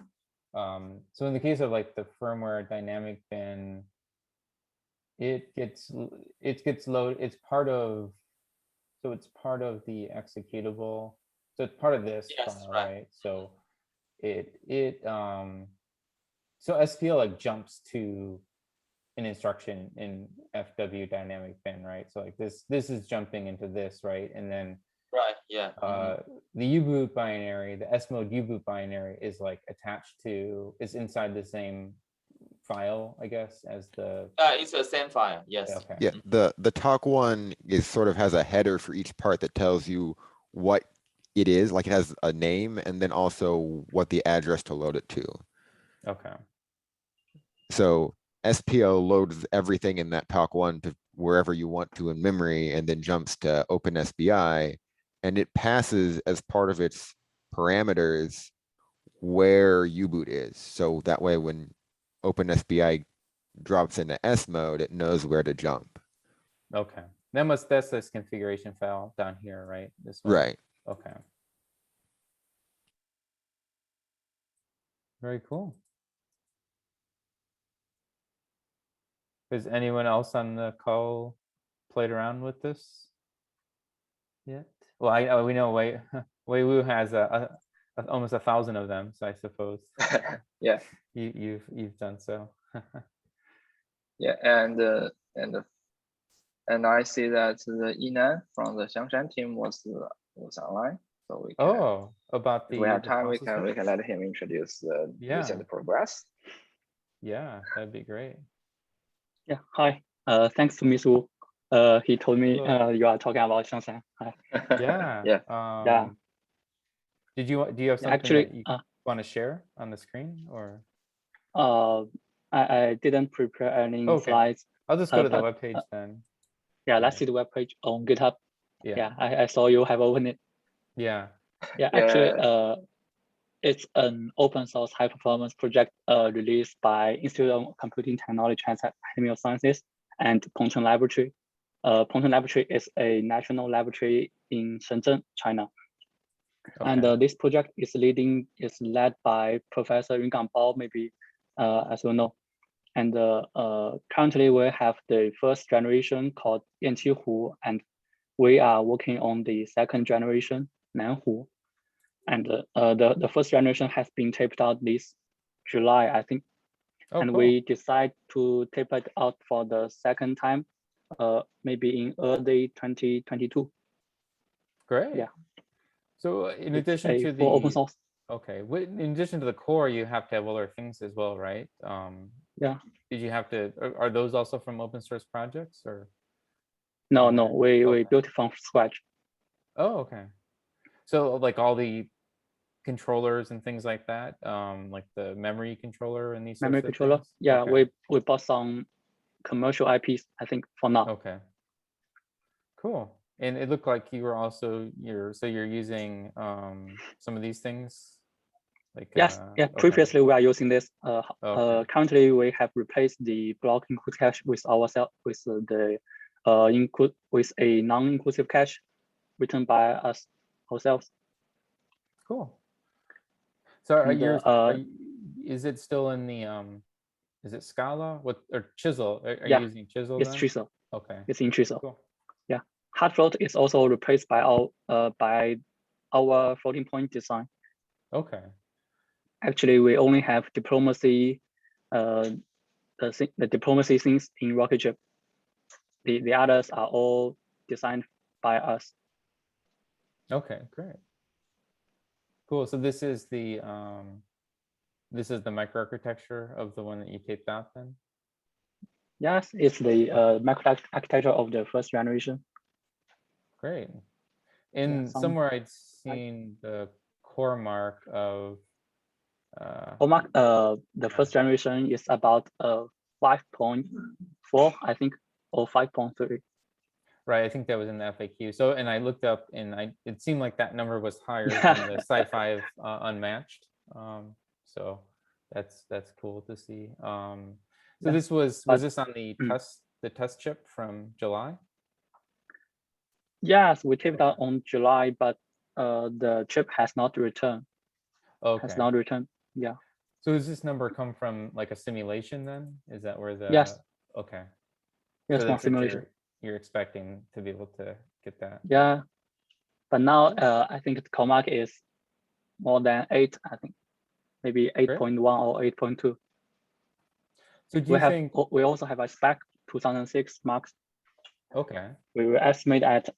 So in the case of like the firmware dynamic bin, it gets loaded. It's part of the executable. So it's part of this Yes, file, right. right? So so SPL like jumps to an instruction in FW dynamic bin, right? So like this is jumping into this, right? And then Right. Yeah. the U-boot binary, the S-mode U-boot binary is like attached to, is inside the same file, I guess, as the. It's the same file. Yes. Okay. Yeah, the talk one is sort of has a header for each part that tells you what it is, like it has a name and then also what the address to load it to. Okay. So SPO loads everything in that talk one to wherever you want to in memory, and then jumps to OpenSBI, and it passes as part of its parameters where U-boot is. So that way when OpenSBI drops into S mode, it knows where to jump. Okay. That's this configuration file down here, right? This one. Right. Okay. Very cool. Has anyone else on the call played around with this yet? Well, we know Wei Wu has almost 1,000 of them, so I suppose. Yeah. You've done so. Yeah, and I see that the Yinan from the Xiangshan team was online, so we can. About the. If we have time, we processor? can let him introduce the recent progress. Yeah, that'd be great. Yeah, hi. Thanks to Ms. Wu. He told me you are talking about Xiangshan. Hi. Yeah. Yeah. Do you have something actually, that you want to share on the screen, or? I didn't prepare any slides. I'll just go to the webpage then. Yeah, let's see the webpage on GitHub. Yeah. I saw you have opened it. Yeah. Yeah, actually, it's an open source high performance project released by Institute of Computing Technology and Academy of Sciences and Pengcheng Laboratory. Pengcheng Laboratory is a national laboratory in Shenzhen, China. Okay. And this project is led by Professor Yungang Bao, maybe as you know. And currently we have the first generation called Yanqi Hu, and we are working on the second generation, Nanhu. And the first generation has been taped out this July, I think. And cool. We decide to tape it out for the second time, maybe in early 2022. Great. Yeah. So in addition to the open source. Okay, in addition to the core, you have to have other things as well, right? Yeah. Did you have to? Are those also from open source projects, or? No, we built it from scratch. Oh, okay. So like all the controllers and things like that, like the memory controller and these memory controller. Things? Yeah, okay. we bought some commercial IPs, I think, for now. Okay. Cool. And it looked like you were also you're using some of these things. Like, yes, yeah. Okay. Previously, we are using this. Currently, we have replaced the block inclusive cache with with a non-inclusive cache written by us ourselves. Cool. So is it still in the is it Scala or Chisel? Are you using Chisel? It's Chisel. Okay. It's in Chisel. Cool. Yeah. Hardfloat is also replaced by our floating point design. Okay. Actually, we only have diplomacy the diplomacy things in rocket ship. The others are all designed by us. Okay, great. Cool. So this is the microarchitecture of the one that you taped out then? Yes, it's the microarchitecture of the first generation. Great. In somewhere I'd like- seen the core mark of Hallmark, the first generation is about 5.4, I think, or 5.3. right, I think that was in the FAQ. So, and I looked up and it seemed like that number was higher than the Sci-5 unmatched. So that's cool to see. So Yeah, this was this on the test chip from July? Yes, we taped out on July, but the chip has not returned. Okay. Has not returned. Yeah. So does this number come from like a simulation then? Is that where the Yes. Okay. Yes, So one that's what simulation. you're expecting to be able to get that. Yeah, but now I think the core mark is more than 8. I think maybe 8.1 or 8.2. So do you think we also have a Spec 2006 marks. Okay. We will estimate at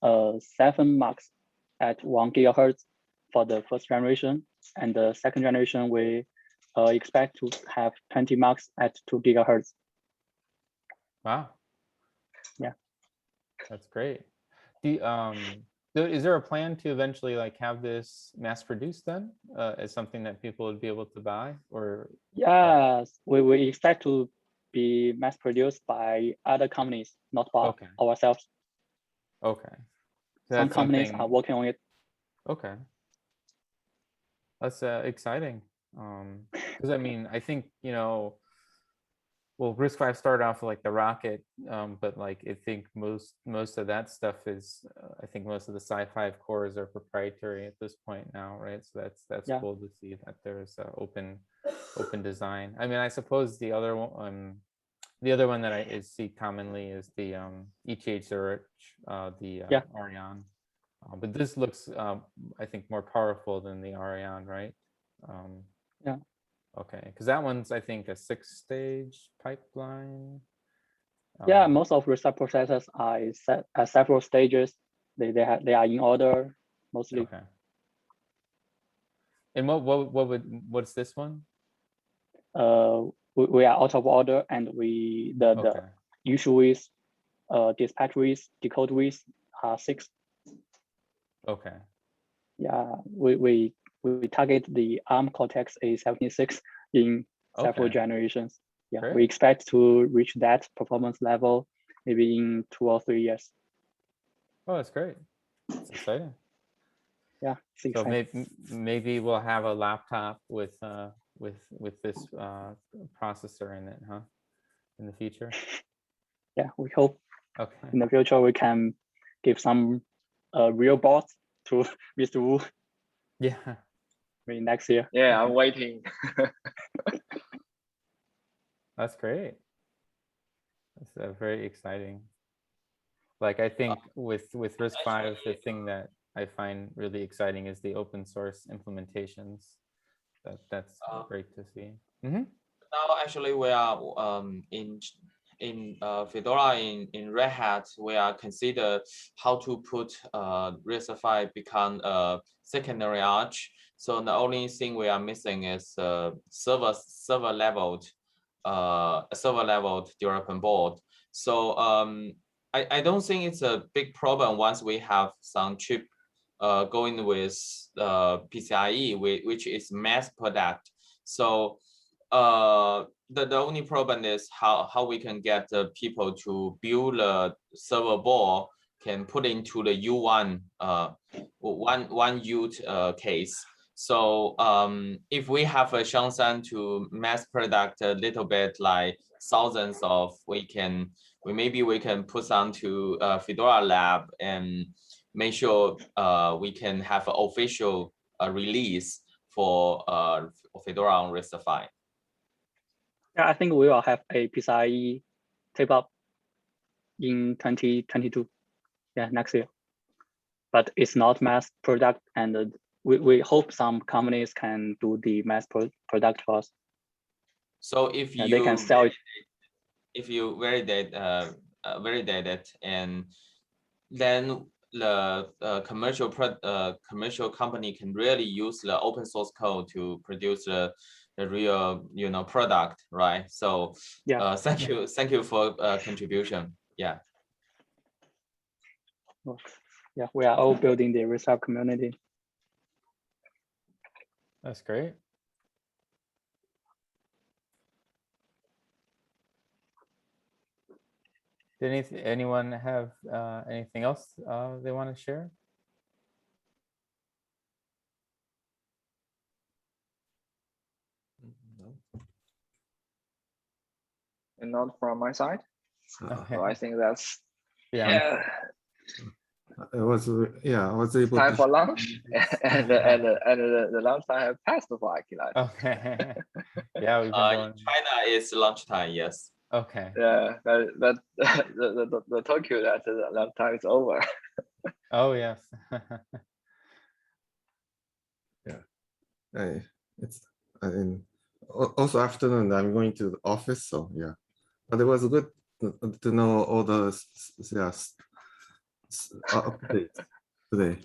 7 marks at 1 gigahertz for the first generation, and the second generation we expect to have 20 marks at 2 gigahertz. Wow. Yeah. That's great. Is there a plan to eventually like have this mass produced then as something that people would be able to buy or? Yes, we expect to be mass produced by other companies, not by ourselves. Okay. So some companies are working on it. Okay. That's exciting. Because I mean, I think, well, RISC-V started off like the rocket, but like I think most of that stuff is, I think most of the Sci-5 cores are proprietary at this point now, right? So that's cool to see that there's open design. I mean, I suppose the other one that I see commonly is the ETH Zurich, the Ariane. But this looks, I think, more powerful than the Ariane, right? Yeah. Okay, because that one's, I think, a 6-stage pipeline. Yeah, most of research processes are set at several stages. They are in order mostly. Okay. And what's this one? We are out of order, and the issue with dispatch with decode with are 6. Okay. Yeah, we target the ARM Cortex A76 in several generations. Yeah, Great. we expect to reach that performance level maybe in 2 or 3 years. Oh, that's great. It's exciting. Yeah, it's exciting. So maybe we'll have a laptop with this processor in it, huh? In the future. Yeah, we hope. Okay. In the future we can give some real bots to Mr. Wu. Yeah. Maybe next year. Yeah, I'm waiting. That's great. That's very exciting. Like I think with RISC-V, the thing that I find really exciting is the open source implementations. That's great to see. Mm-hmm. Now, actually, we are in Fedora in Red Hat. We are consider how to put RISC-V become a secondary arch. So the only thing we are missing is server leveled development board. So I don't think it's a big problem once we have some chip going with PCIe, which is mass product. So the only problem is how we can get the people to build a server board can put into the U1 one use case. So if we have a chance to mass product a little bit like thousands of, maybe we can put some to Fedora lab and make sure we can have an official release for Fedora on RISC-V. Yeah, I think we will have a PCIe tape up in 2022. Yeah, next year. But it's not mass product, and we hope some companies can do the mass product for us. So if they can sell it. if you validate it, and then the commercial company can really use the open source code to produce the real product, right? So Yeah. thank you for contribution. Yeah. Yeah, we are all building the RISC-V community. That's great. Did anyone have anything else they want to share? And not from my side. Okay. So I think that's Yeah. I was able time to for lunch, and the lunch time have passed for Akila. Okay. Yeah, we've been In going. China, it's lunchtime. Yes. Okay. Yeah, but the Tokyo that the lunch time is over. Oh yes. Also afternoon, I'm going to the office, so yeah. But it was good to know all the updates today.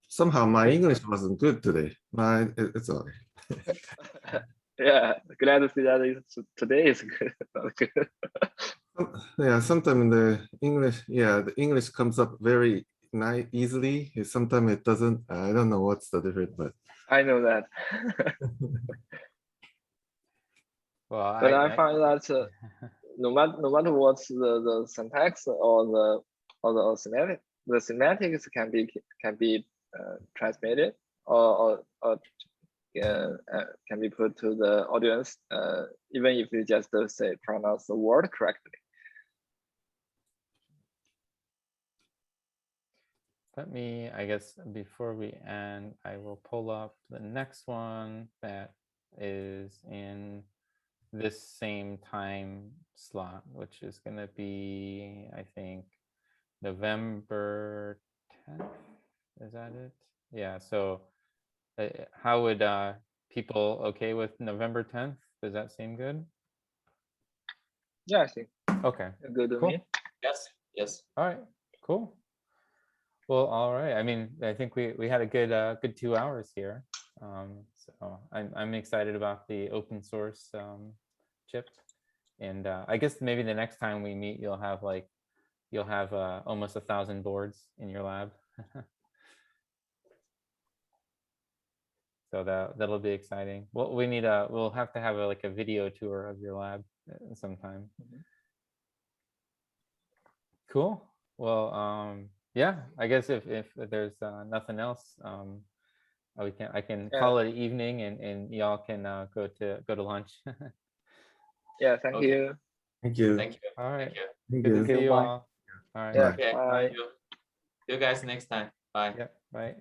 Somehow my English wasn't good today, but it's all right. Yeah, glad to see that today is good. Not good. Yeah, sometimes the English comes up very easily. Sometimes it doesn't. I don't know what's the difference, but I know that. Well, But I find that no matter what's the syntax or the semantic, the semantics can be transmitted or can be put to the audience, even if you just say pronounce the word correctly. let me, I guess, before we end, I will pull up the next one that is in this same time slot, which is going to be, I think, November 10th. Is that it? Yeah. So how would people okay with November 10th? Does that seem good? Yeah, I think. Okay. Good to Cool. me. Yes. Yes. All right. Cool. Well, all right. I mean, I think we had a good 2 hours here. So I'm excited about the open source chip, and I guess maybe the next time we meet, you'll have almost 1,000 boards in your lab. So that'll be exciting. Well, we'll have to have a video tour of your lab sometime. Cool. Well, yeah, I guess if there's nothing else, I can call it evening, and y'all can go to lunch. Yeah, thank you. thank you. Thank you. All right. Thank Good you. to see you Bye. all. All right. Yeah, Okay. bye. See you guys next time. Bye. Yep. Bye.